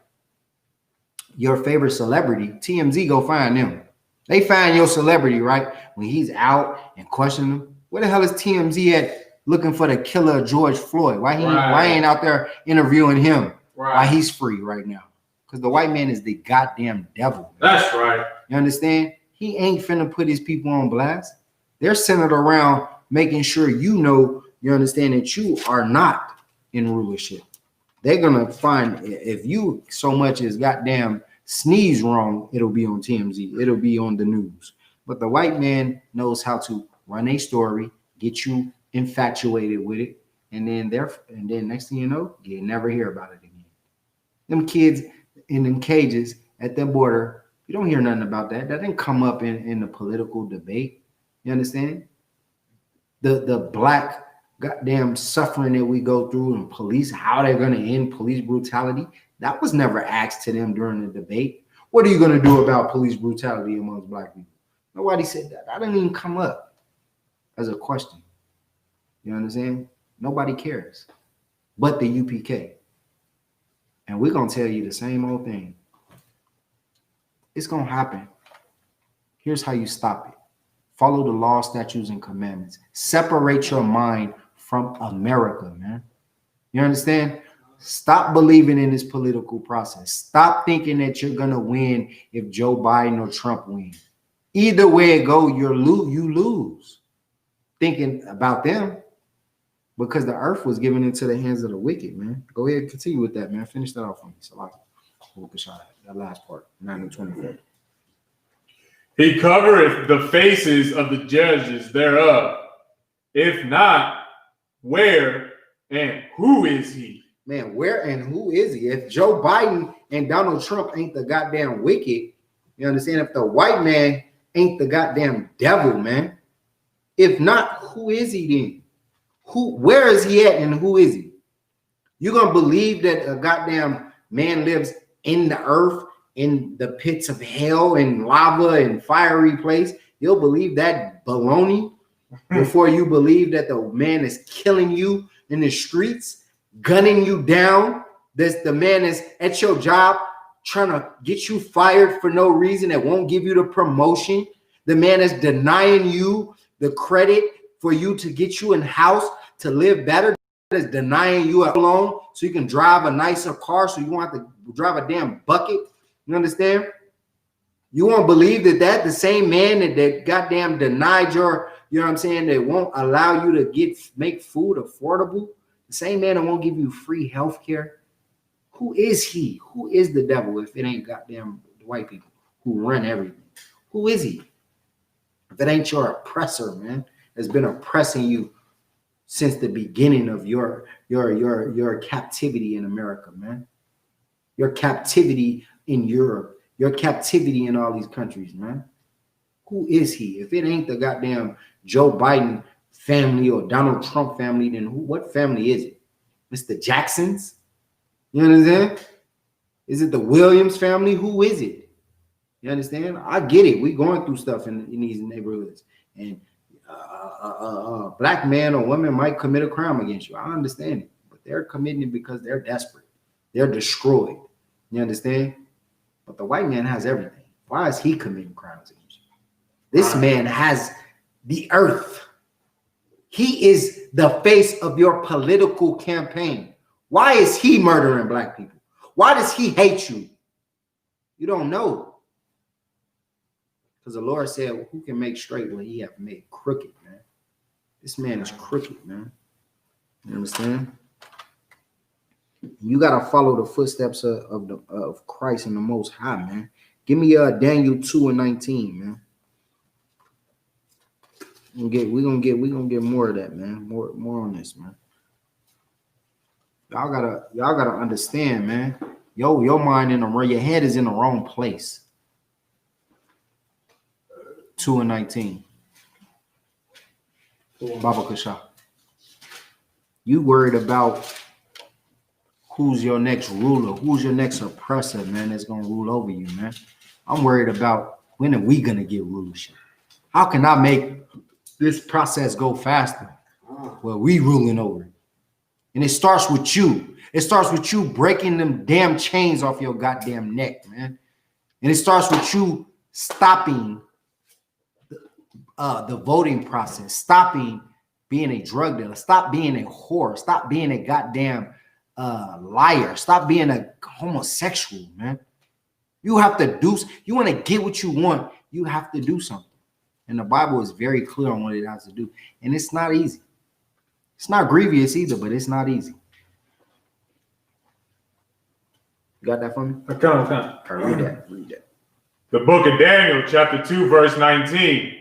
your favorite celebrity. TMZ go find them. They find your celebrity, right? When he's out and question them. Where the hell is TMZ at looking for the killer of George Floyd? Why he ain't out there interviewing him? Why he's free right now? Because the white man is the goddamn devil. That's right. You understand? He ain't finna put his people on blast. They're centered around making sure you know, you understand that you are not in rulership. They're gonna find, if you so much as goddamn sneeze wrong, it'll be on TMZ. It'll be on the news. But the white man knows how to run a story, get you infatuated with it, and then next thing you know, you never hear about it again. Them kids in them cages at the border, you don't hear nothing about that. That didn't come up in the political debate. You understand? The black goddamn suffering that we go through and police, how they're going to end police brutality, that was never asked to them during the debate. What are you going to do about police brutality amongst black people? Nobody said that. That didn't even come up as a question. You understand? Nobody cares but the UPK. And we're going to tell you the same old thing. It's going to happen. Here's how you stop it. Follow the law, statutes, and commandments. Separate your mind from America, man. You understand? Stop believing in this political process. Stop thinking that you're going to win if Joe Biden or Trump win. Either way it go, you lose. Thinking about them. Because the earth was given into the hands of the wicked, man. Go ahead and continue with that, man. Finish that off for me. So that last part, 9 and 24. He covereth the faces of the judges thereof. If not, where and who is he? Man, where and who is he? If Joe Biden and Donald Trump ain't the goddamn wicked, you understand? If the white man ain't the goddamn devil, man. If not, who is he then? Where is he at and who is he? You gonna believe that a goddamn man lives in the earth, in the pits of hell and lava and fiery place? You'll believe that baloney? before you believe that the man is killing you in the streets, gunning you down, the man is at your job trying to get you fired for no reason that won't give you the promotion. The man is denying you the credit for you to get you in house to live better. Is denying you a loan so you can drive a nicer car so you won't have to drive a damn bucket. You understand? You won't believe that the same man that goddamn denied your, you know what I'm saying, that won't allow you to make food affordable, the same man that won't give you free health care. Who is he? Who is the devil if it ain't goddamn white people who run everything? Who is he? If it ain't your oppressor, man, that's been oppressing you since the beginning of your captivity in America, man. Your captivity in Europe, your captivity in all these countries, man. Who is he? If it ain't the goddamn Joe Biden family or Donald Trump family, then what family is it? Mr. Jacksons? You understand? Is it the Williams family? Who is it? You understand? I get it. We going through stuff in these neighborhoods. And black man or woman might commit a crime against you. I understand it, but they're committing it because they're desperate. They're destroyed. You understand? But the white man has everything. Why is he committing crimes against you? This man has the earth. He is the face of your political campaign. Why is he murdering black people? Why does he hate you? You don't know. Because the Lord said, well, who can make straight what he have made crooked, man? This man is crooked, man. You understand? You got to follow the footsteps of Christ and the Most High, man. Give me Daniel 2:19, man. We're gonna get more of that, man. More on this, man. Y'all gotta understand, man. Your mind your head is in the wrong place. 2:19. Baba Kasha. You worried about who's your next ruler, who's your next oppressor, man, that's gonna rule over you, man. I'm worried about when are we gonna get rulership? How can I make this process go faster? Well, we ruling over it. And it starts with you. It starts with you breaking them damn chains off your goddamn neck, man. And it starts with you stopping the voting process, stopping being a drug dealer, stop being a whore, stop being a goddamn liar, stop being a homosexual, man. You have to you want to get what you want, you have to do something. And the Bible is very clear on what it has to do. And it's not easy. It's not grievous either, but it's not easy. You got that for me? Okay. Read that. The book of Daniel, chapter 2, verse 19.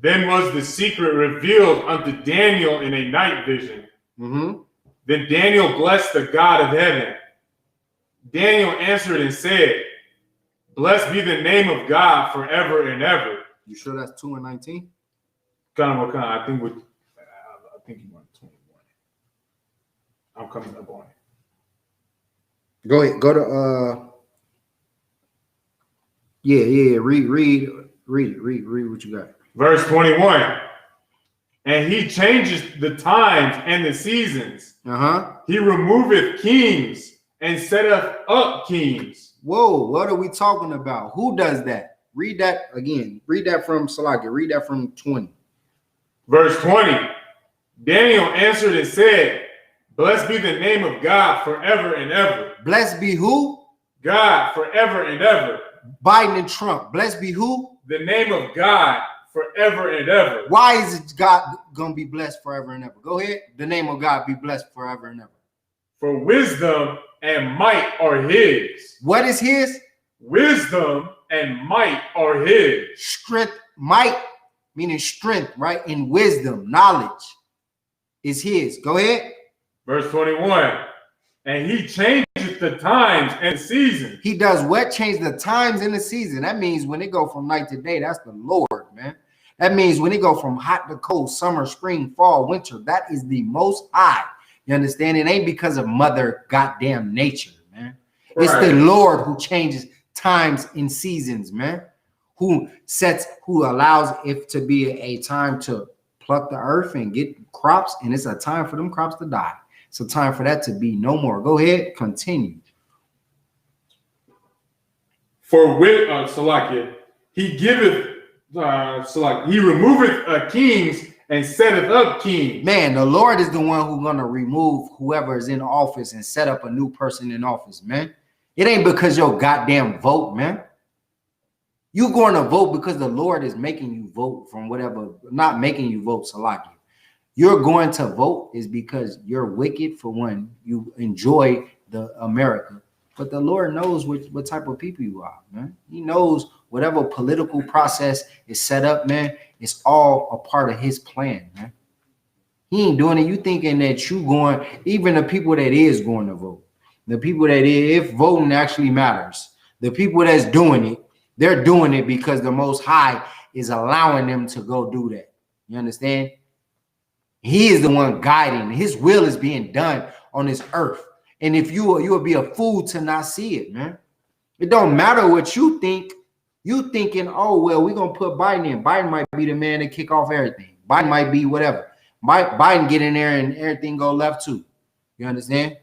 Then was the secret revealed unto Daniel in a night vision. Mm-hmm. Then Daniel blessed the God of heaven. Daniel answered and said, blessed be the name of God forever and ever. You sure that's 2:19? I think you want 21. I'm coming up on it. Go ahead. Go to Read what you got. Verse 21. And he changes the times and the seasons. He removeth kings and setteth up kings. Whoa, what are we talking about? Who does that? Read that again. Read that from Salaki. Read that from 20. Verse 20. Daniel answered and said, blessed be the name of God forever and ever. Blessed be who? God forever and ever. Biden and Trump. Blessed be who? The name of God forever and ever. Why is it God gonna be blessed forever and ever? Go ahead. The name of God be blessed forever and ever. For wisdom and might are his. What is his? Wisdom and might are his. Strength, might, meaning strength, right? And wisdom, knowledge is his. Go ahead. Verse 21. And he changes the times and seasons. He does what? Change the times and the season. That means when it go from night to day, that's the Lord, man. That means when it go from hot to cold, summer, spring, fall, winter, that is the Most High. You understand? It ain't because of mother goddamn nature, man. Right. It's the Lord who changes times and seasons, man. Who allows it to be a time to pluck the earth and get crops, and it's a time for them crops to die. It's a time for that to be no more. Go ahead, continue. For with Salakia, he giveth Salakia, he removeth kings and setteth up kings. Man, the Lord is the one who's gonna remove whoever is in office and set up a new person in office, man. It ain't because your goddamn vote, man. You going to vote because the Lord is making you vote from whatever, not making you vote, Salakia. You're going to vote is because you're wicked, for one, you enjoy the America. But the Lord knows what type of people you are, man. He knows whatever political process is set up, man, it's all a part of his plan, man. He ain't doing it. You thinking that you going, even the people that is going to vote, the people that is, if voting actually matters, the people that's doing it, they're doing it because the Most High is allowing them to go do that. You understand? He is the one guiding. His will is being done on this earth. And if you will be a fool to not see it, man. It don't matter what you think. You thinking, oh, well, we're going to put Biden in. Biden might be the man to kick off everything. Biden might be whatever. Biden get in there and everything go left too. You understand?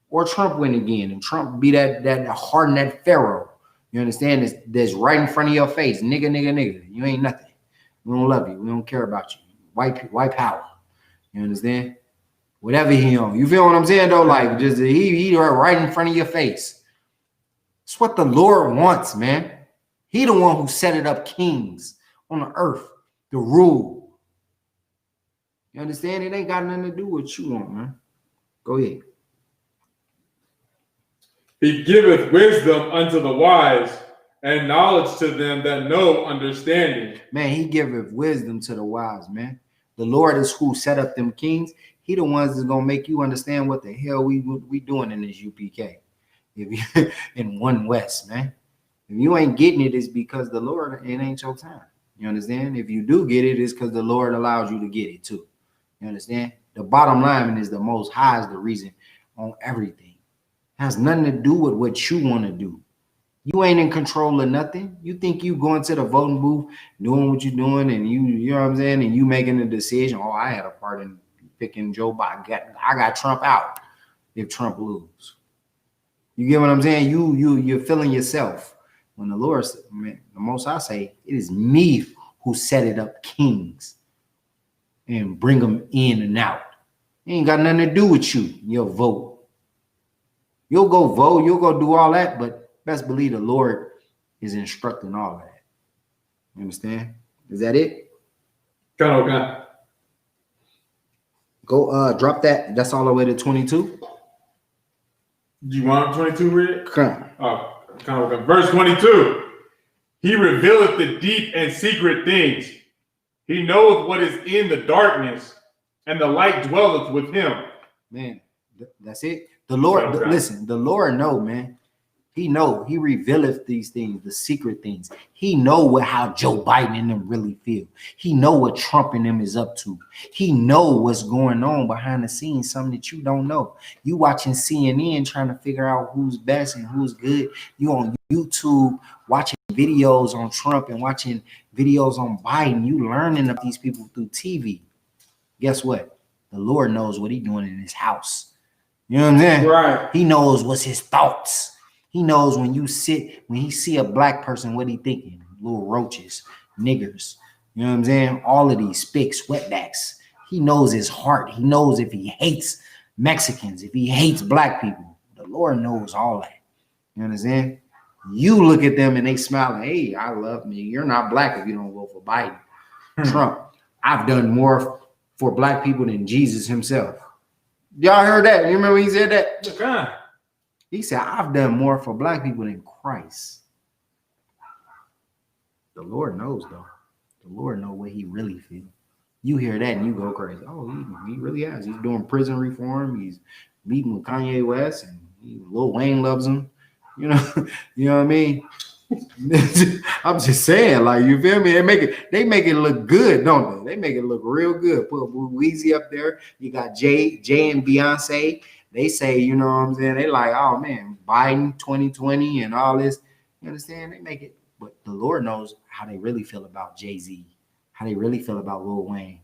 Or Trump win again. And Trump be that harden that Pharaoh. You understand? That's right in front of your face. Nigga, nigga, nigga. You ain't nothing. We don't love you. We don't care about you. White power. You understand? Whatever he on. You feel what I'm saying though? Like just he right in front of your face. It's what the Lord wants, man. He the one who set it up kings on the earth to rule. You understand? It ain't got nothing to do with what you want, man. Go ahead. He giveth wisdom unto the wise and knowledge to them that know understanding. Man, he giveth wisdom to the wise, man. The Lord is who set up them kings. He the ones that's gonna make you understand what the hell we doing in this UPK. If you in One West, man. If you ain't getting it, it's because the Lord, it ain't your time. You understand? If you do get it, it's because the Lord allows you to get it too. You understand? The bottom line is the Most High is the reason on everything. It has nothing to do with what you want to do. You ain't in control of nothing. You think you going to the voting booth, doing what you're doing, and you know what I'm saying, and you making the decision. Oh, I had a part in picking Joe Biden. I got Trump out if Trump lose. You get what I'm saying? You're feeling yourself. When the Lord, the Most I say, it is me who set it up kings and bring them in and out. It ain't got nothing to do with you, your vote. You'll go vote, you'll go do all that, but best believe the Lord is instructing all of that. You understand? Is that it? Okay. Go drop that. That's all the way to 22. You want 22 read? Come. Oh, okay. Verse 22. He revealeth the deep and secret things. He knoweth what is in the darkness, and the light dwelleth with him. Man, that's it. The Lord, listen, the Lord know, man. He know, he revealeth these things, the secret things. He know how Joe Biden and them really feel. He know what Trump and them is up to. He know what's going on behind the scenes, something that you don't know. You watching CNN trying to figure out who's best and who's good. You on YouTube watching videos on Trump and watching videos on Biden. You learning of these people through TV. Guess what? The Lord knows what he's doing in his house. You know what I'm saying? Right. He knows what's his thoughts. He knows when he see a black person, what he thinking? Little roaches, niggers. You know what I'm saying? All of these spicks, wetbacks. He knows his heart. He knows if he hates Mexicans, if he hates black people. The Lord knows all that. You understand? You look at them and they smile. Hey, I love me. You're not black if you don't vote for Biden. Trump. I've done more for black people than Jesus himself. Y'all heard that? You remember he said that? Okay. He said, I've done more for black people than Christ. The Lord knows, though. The Lord knows what he really feels. You hear that and you go crazy. Oh, he really has. He's doing prison reform. He's meeting with Kanye West, and Lil Wayne loves him. You know what I mean? I'm just saying, like, you feel me? They make it look good, don't they? They make it look real good. Put Weezy up there. You got Jay and Beyonce. They say, you know what I'm saying? They like, oh man, Biden 2020 and all this. You understand? They make it, but the Lord knows how they really feel about Jay-Z, how they really feel about Lil Wayne.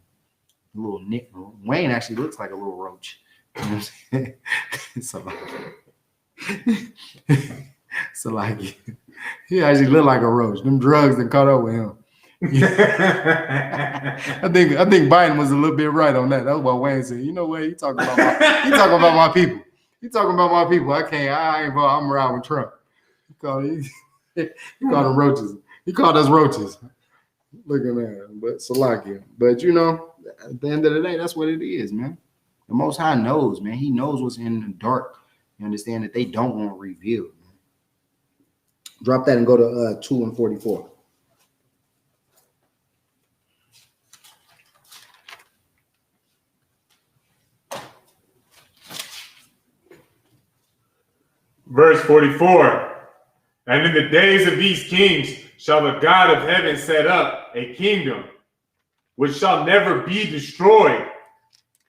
Little Nick Wayne actually looks like a little roach. You know what I'm saying? So like he actually looked like a roach. Them drugs that caught up with him. I think Biden was a little bit right on that. That's what Wayne said. You know what? He talking about my people. He talking about my people. I'm around with Trump. He called them roaches. He called us roaches. Look at that. But Salakia. But you know, at the end of the day, that's what it is, man. The Most High knows, man. He knows what's in the dark. You understand that they don't want revealed. Man. Drop that and go to 2 and 44. Verse 44. And in the days of these kings shall the God of heaven set up a kingdom which shall never be destroyed.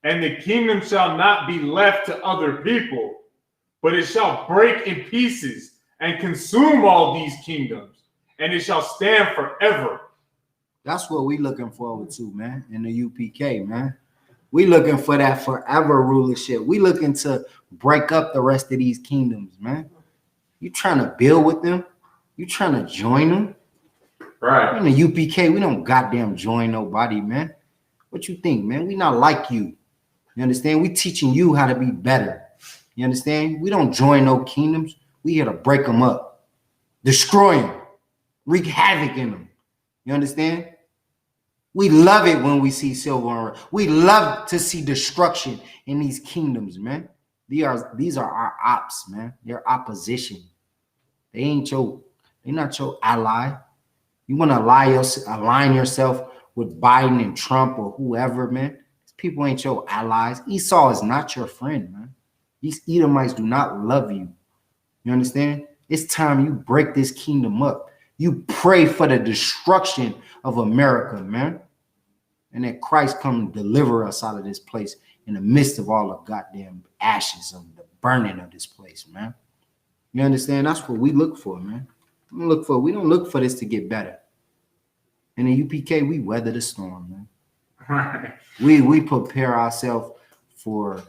And the kingdom shall not be left to other people, but it shall break in pieces and consume all these kingdoms, and it shall stand forever. That's what we looking forward to, man, in the UPK, man. We looking for that forever rulership. We looking to break up the rest of these kingdoms, man. You trying to build with them? You trying to join them? Right. In the UPK, we don't goddamn join nobody, man. What you think, man? We not like you. You understand? We teaching you how to be better. You understand? We don't join no kingdoms. We here to break them up, destroy them, wreak havoc in them. You understand? We love it when we see silver and red. We love to see destruction in these kingdoms, man. These are our ops, man. They're opposition. They're not your ally. You want to align yourself with Biden and Trump or whoever, man. These people ain't your allies. Esau is not your friend, man. These Edomites do not love you. You understand? It's time you break this kingdom up. You pray for the destruction of America, man. And that Christ come deliver us out of this place in the midst of all the goddamn ashes of the burning of this place, man. You understand? That's what we look for, man. We don't look for this to get better. In the UPK, we weather the storm, man. Right. We prepare ourselves for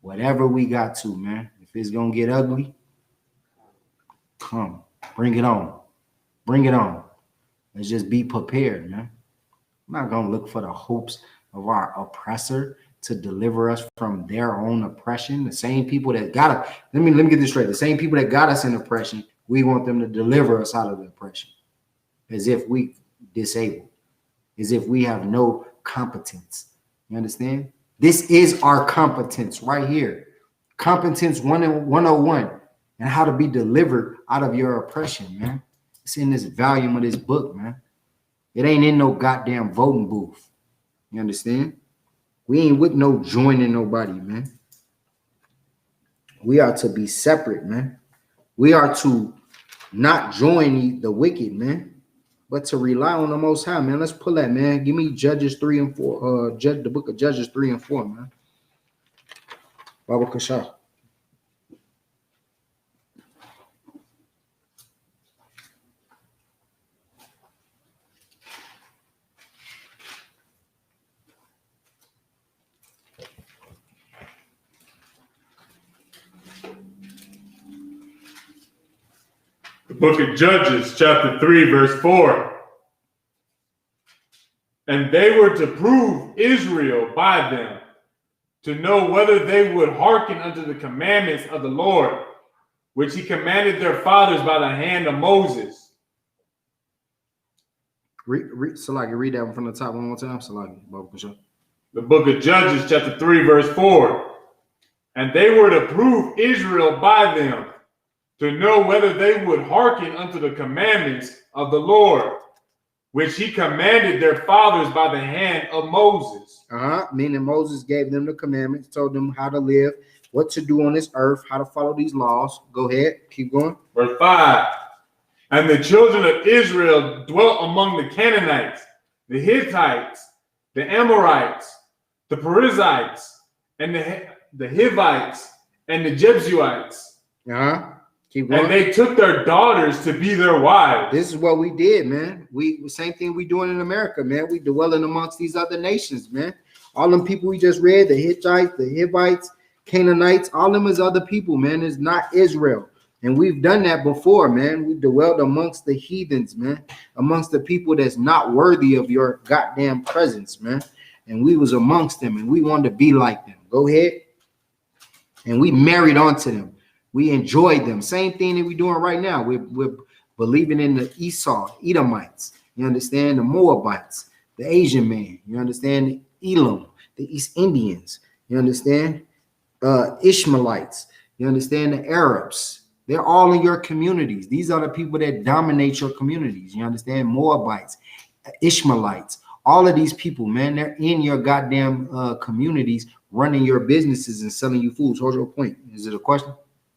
whatever we got to, man. If it's gonna get ugly, come, bring it on. Bring it on. Let's just be prepared, man. I'm not gonna look for the hopes of our oppressor to deliver us from their own oppression. The same people that got us, let me get this straight. The same people that got us in oppression, we want them to deliver us out of the oppression. As if we disabled, as if we have no competence. You understand? This is our competence right here. Competence 101 and how to be delivered out of your oppression, man. It's in this volume of this book, man. It ain't in no goddamn voting booth. You understand? We ain't with no joining nobody, man. We are to be separate, man. We are to not join the wicked, man, but to rely on the Most High, man. Let's pull that, man. Give me Judges 3 and 4. The book of Judges 3 and 4, man. Baba Kasha. The book of Judges, chapter 3, verse 4. And they were to prove Israel by them, to know whether they would hearken unto the commandments of the Lord, which he commanded their fathers by the hand of Moses. Salaki, read that one from the top one more time. Salaki, Baba Kasha. The book of Judges, chapter 3, verse 4. And they were to prove Israel by them, to know whether they would hearken unto the commandments of the Lord, which he commanded their fathers by the hand of Moses. Meaning Moses gave them the commandments, told them how to live, what to do on this earth, how to follow these laws. Go ahead, keep going. Verse 5. And the children of Israel dwelt among the Canaanites, the Hittites, the Amorites, the Perizzites, and the Hivites, and the Jebusites. Keep going. And they took their daughters to be their wives. This is what we did, man. We same thing we doing in America, man. We dwelling amongst these other nations, man. All them people we just read, the Hittites, the Hivites, Canaanites, all them is other people, man. It's not Israel. And we've done that before, man. We dwelled amongst the heathens, man, amongst the people that's not worthy of your goddamn presence, man. And we was amongst them, and we wanted to be like them. Go ahead. And we married onto them. We enjoyed them. Same thing that we're doing right now. We're believing in the Esau, Edomites. You understand? The Moabites, the Asian man. You understand? The Elam, the East Indians. You understand? Ishmaelites. You understand? The Arabs. They're all in your communities. These are the people that dominate your communities. You understand? Moabites, Ishmaelites, all of these people, man, they're in your goddamn communities, running your businesses and selling you foods. Hold your point. Is it a question?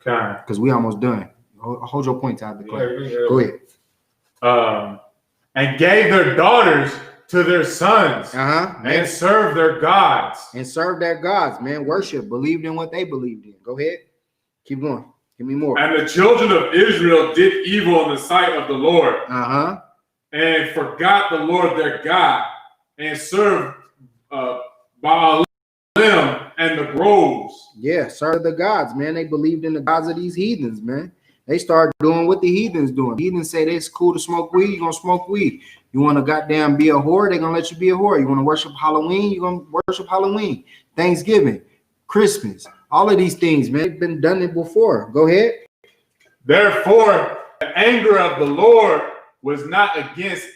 Okay. Because we almost done. Hold your point out the question. Yeah. Go ahead. And gave their daughters to their sons and served their gods. And serve their gods, man. Worship, believed in what they believed in. Go ahead. Keep going. Give me more. And the children of Israel did evil in the sight of the Lord. And forgot the Lord their God and served Baalim and the groves. Yeah, serve the gods, man. They believed in the gods of these heathens, man. They started doing what the heathens doing. Heathens say it's cool to smoke weed, you're gonna smoke weed. You want to goddamn be a whore, they're gonna let you be a whore. You want to worship Halloween, you're gonna worship Halloween. Thanksgiving, Christmas, all of these things, man. They've been done it before. Go ahead. Therefore, the anger of the Lord was not against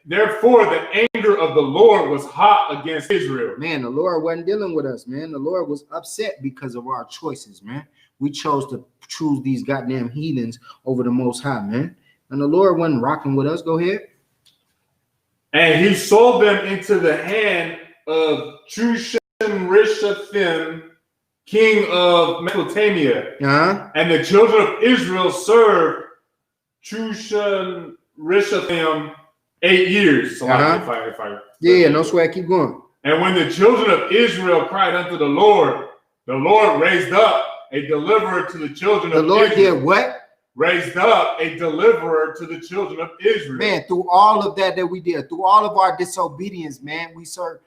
Therefore, the anger of the Lord was hot against Israel. Man, the Lord wasn't dealing with us, man. The Lord was upset because of our choices, man. We chose to choose these goddamn heathens over the Most High, man. And the Lord wasn't rocking with us. Go ahead. And he sold them into the hand of Chushan-Rishathaim, king of Mesopotamia. And the children of Israel served Chushan-Rishathaim 8 years. So yeah, no sweat. Keep going. And when the children of Israel cried unto the Lord raised up a deliverer to the children of Israel. The Lord did what? Raised up a deliverer to the children of Israel. Man, through all of that we did, through all of our disobedience, man, we served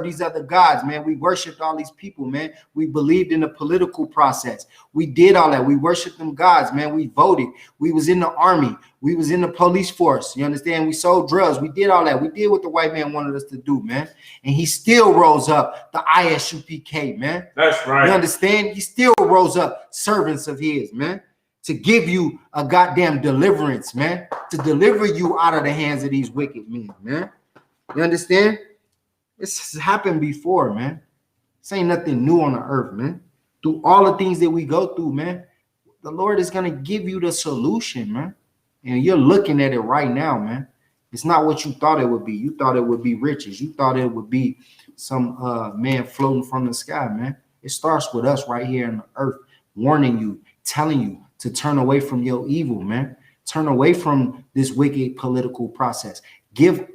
these other gods, man. We worshiped all these people, man. We believed in the political process. We did all that. We worshiped them gods, man. We voted. We was in the army. We was in the police force. You understand? We sold drugs. We did all that. We did what the white man wanted us to do, man. And he still rose up the ISUPK, man. That's right. You understand? He still rose up servants of his, man, to give you a goddamn deliverance, man, to deliver you out of the hands of these wicked men, man. You understand? This has happened before, man. This ain't nothing new on the earth, man. Through all the things that we go through, man, the Lord is going to give you the solution, man. And you're looking at it right now, man. It's not what you thought it would be. You thought it would be riches. You thought it would be some man floating from the sky, man. It starts with us right here on the earth, warning you, telling you to turn away from your evil, man. Turn away from this wicked political process. Do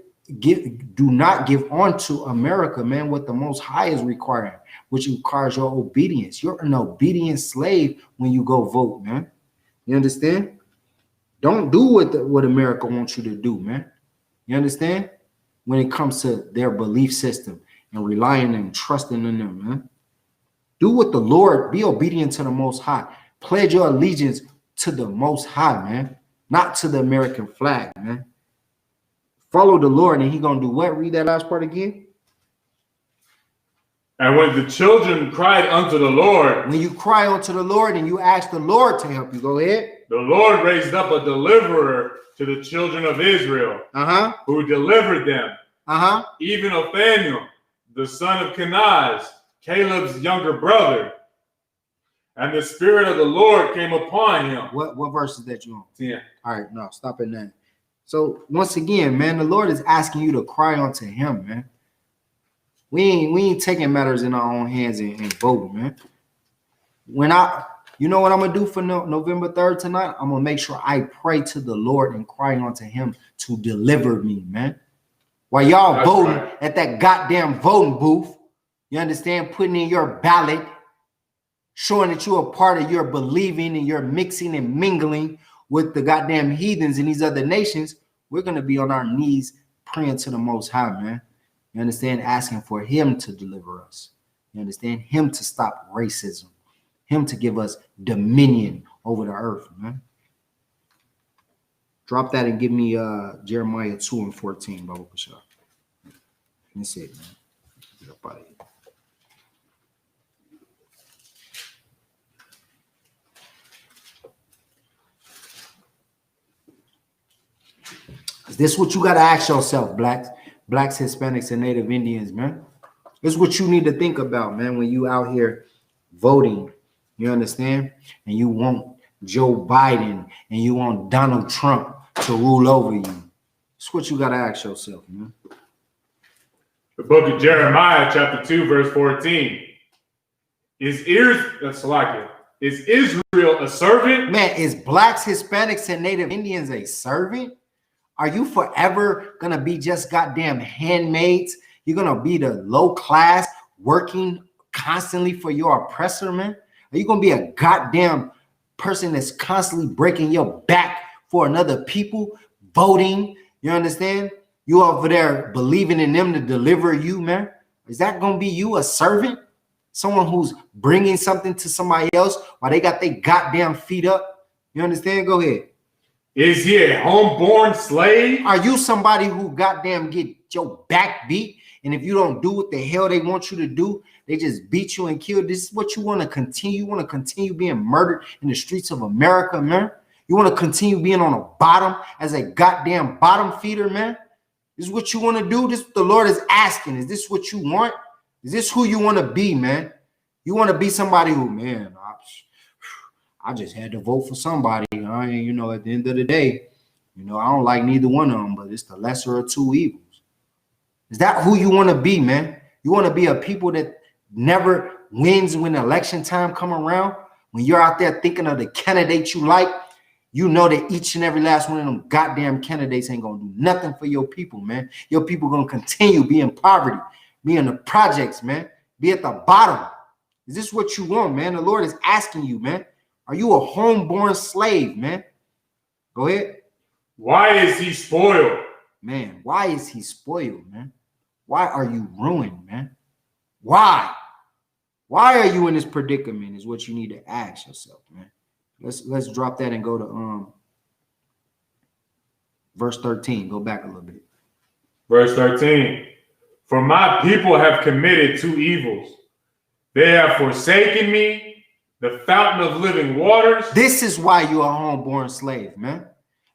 not give on to America, man, what the Most High is requiring, which requires your obedience. You're an obedient slave when you go vote, man. You understand? Don't do what America wants you to do, man. You understand? When it comes to their belief system and relying and trusting in them, man. Do what the Lord, be obedient to the Most High. Pledge your allegiance to the Most High, man, not to the American flag, man. Follow the Lord, and he gonna do what? Read that last part again. And when the children cried unto the Lord, when you cry unto the Lord and you ask the Lord to help you, go ahead. The Lord raised up a deliverer to the children of Israel, who delivered them. Even Othniel, the son of Kenaz, Caleb's younger brother. And the Spirit of the Lord came upon him. What verse is that you on? 10. All right, no, stop at 9. So once again, man, the Lord is asking you to cry unto him, man. We ain't taking matters in our own hands and voting, man. You know what I'm gonna do for November 3rd tonight? I'm gonna make sure I pray to the Lord and cry unto him to deliver me, man. While y'all voting at that goddamn voting booth, you understand, putting in your ballot, showing that you're a part of your believing and you're mixing and mingling with the goddamn heathens in these other nations, we're going to be on our knees praying to the Most High, man. You understand? Asking for him to deliver us. You understand? Him to stop racism. Him to give us dominion over the earth, man. Drop that and give me Jeremiah 2:14, Baba Bashar. Let me see it, man. Get up out of here. This is what you got to ask yourself, blacks, Hispanics, and Native Indians, man. This is what you need to think about, man, when you out here voting. You understand? And you want Joe Biden and you want Donald Trump to rule over you. That's what you got to ask yourself, man. The book of Jeremiah, chapter 2, verse 14. Is Israel a servant? Man, is blacks, Hispanics, and Native Indians a servant? Are you forever going to be just goddamn handmaids? You're going to be the low class working constantly for your oppressor, man? Are you going to be a goddamn person that's constantly breaking your back for another people, voting? You understand? You over there believing in them to deliver you, man? Is that going to be you, a servant? Someone who's bringing something to somebody else while they got their goddamn feet up? You understand? Go ahead. Is he a homeborn slave? Are you somebody who goddamn get your back beat? And if you don't do what the hell they want you to do, they just beat you and kill. This is what you want to continue. You want to continue being murdered in the streets of America, man? You want to continue being on the bottom as a goddamn bottom feeder, man? This is what you want to do? This is what the Lord is asking. Is this what you want? Is this who you want to be, man? You want to be somebody who, man, I just had to vote for somebody. At the end of the day, I don't like neither one of them, but it's the lesser of two evils. Is that who you want to be, man? You want to be a people that never wins when election time come around? When you're out there thinking of the candidate you like, you know that each and every last one of them goddamn candidates ain't going to do nothing for your people, man. Your people going to continue be in poverty, be in the projects, man, be at the bottom. Is this what you want, man? The Lord is asking you, man. Are you a homeborn slave, man? Go ahead. Why is he spoiled? Man, why is he spoiled, man? Why are you ruined, man? Why? Why are you in this predicament is what you need to ask yourself, man. Let's drop that and go to verse 13. Go back a little bit. Verse 13. For my people have committed two evils. They have forsaken me, the fountain of living waters. This is why you're a homeborn slave, man.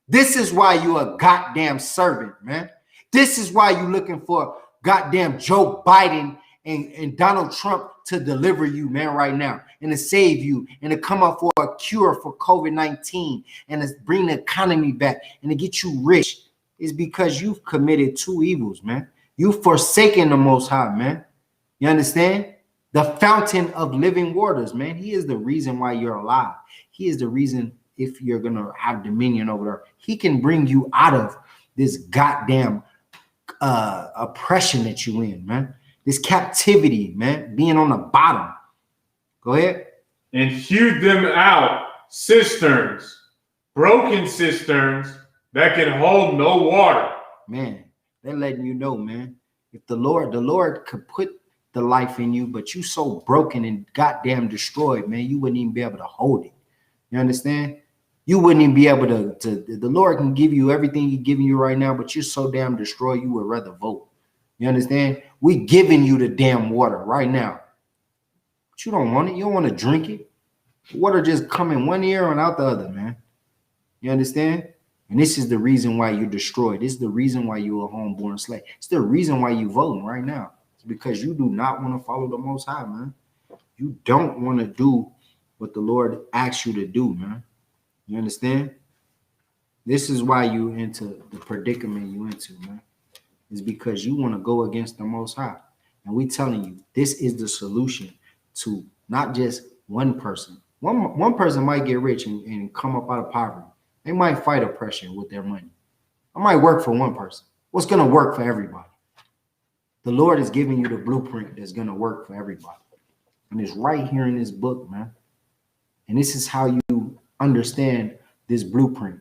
This is why you're a goddamn servant, man. This is why you're looking for goddamn Joe Biden and Donald Trump to deliver you, man, right now, and to save you, and to come up for a cure for COVID-19, and to bring the economy back, and to get you rich, is because you've committed two evils, man. You've forsaken the Most High, man. You understand? The fountain of living waters, man. He is the reason why you're alive. He is the reason if you're going to have dominion over there. He can bring you out of this goddamn oppression that you in, man. This captivity, man, being on the bottom. Go ahead. And hewed them out cisterns, broken cisterns that can hold no water. Man, they're letting you know, man. If the Lord could put the life in you, but you so broken and goddamn destroyed, man, you wouldn't even be able to hold it. You understand? You wouldn't even be able to the Lord can give you everything He's giving you right now, but you're so damn destroyed, you would rather vote. You understand? We giving you the damn water right now. But you don't want it. You don't want to drink it. The water just come in one ear and out the other, man. You understand? And this is the reason why you're destroyed. This is the reason why you're a homeborn slave. It's the reason why you're voting right now. It's because you do not want to follow the Most High, man. You don't want to do what the Lord asks you to do, man. You understand? This is why you into the predicament you into, man. Is because you want to go against the Most High. And we telling you, this is the solution to not just one person. One person might get rich and come up out of poverty. They might fight oppression with their money. It might work for one person. What's going to work for everybody? The Lord is giving you the blueprint that's going to work for everybody. And it's right here in this book, man. And this is how you understand this blueprint.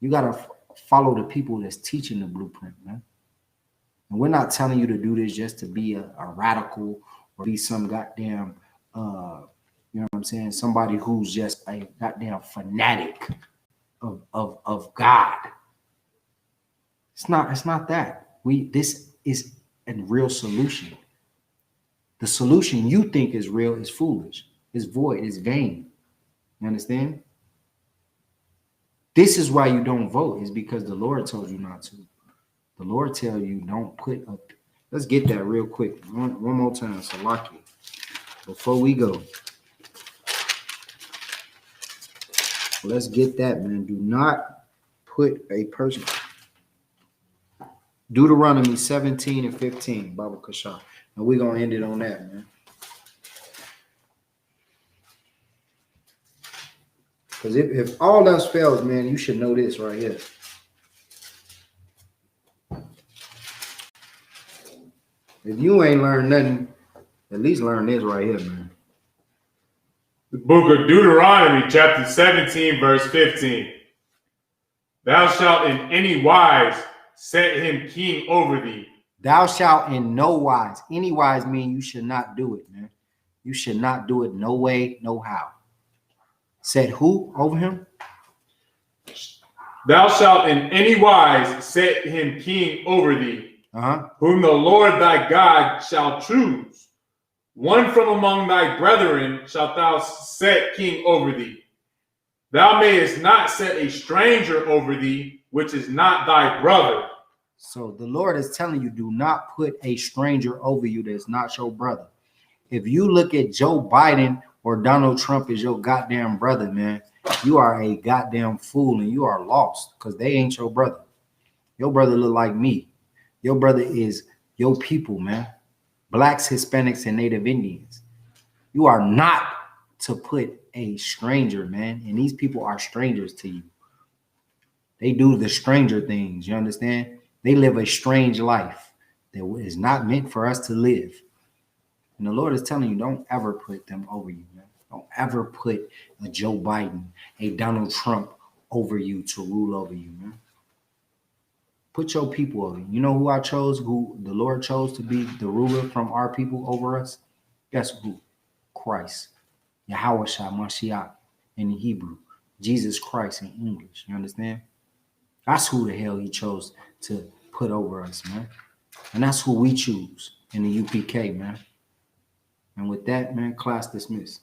You got to follow the people that's teaching the blueprint, man. And we're not telling you to do this just to be a radical or be some goddamn, you know what I'm saying? Somebody who's just a goddamn fanatic of God. It's not that. This is a real solution. The solution you think is real is foolish. It's void. It's vain. You understand? This is why you don't vote, is because the Lord told you not to. The Lord tell you don't put up. Let's get that real quick. One more time, Salaki. Before we go. Let's get that, man. Do not put a person. Deuteronomy 17 and 15, Baba Kasha. And we're going to end it on that, man. Because if all else fails, man, you should know this right here. If you ain't learned nothing, at least learn this right here, man. The book of Deuteronomy, chapter 17, verse 15. Thou shalt in any wise set him king over thee. Thou shalt in no wise. Any wise mean you should not do it, man. You should not do it no way, no how. Set who over him? Thou shalt in any wise set him king over thee, whom the Lord thy God shall choose. One from among thy brethren shalt thou set king over thee. Thou mayest not set a stranger over thee, which is not thy brother. So the Lord is telling you, do not put a stranger over you that's not your brother. If you look at Joe Biden or Donald Trump as your goddamn brother, man, you are a goddamn fool and you are lost because they ain't your brother. Your brother look like me. Your brother is your people, man. Blacks, Hispanics, and Native Indians. You are not to put a stranger, man. And these people are strangers to you. They do the stranger things, you understand? They live a strange life that is not meant for us to live. And the Lord is telling you, don't ever put them over you, man. Don't ever put a Joe Biden, a Donald Trump over you to rule over you, man. Put your people over you. You know who I chose, who the Lord chose to be the ruler from our people over us? Guess who? Christ. Yahweh Shah Mashiach in Hebrew. Jesus Christ in English. You understand? That's who the hell he chose to put over us, man. And that's who we choose in the UPK, man. And with that, man, class dismissed.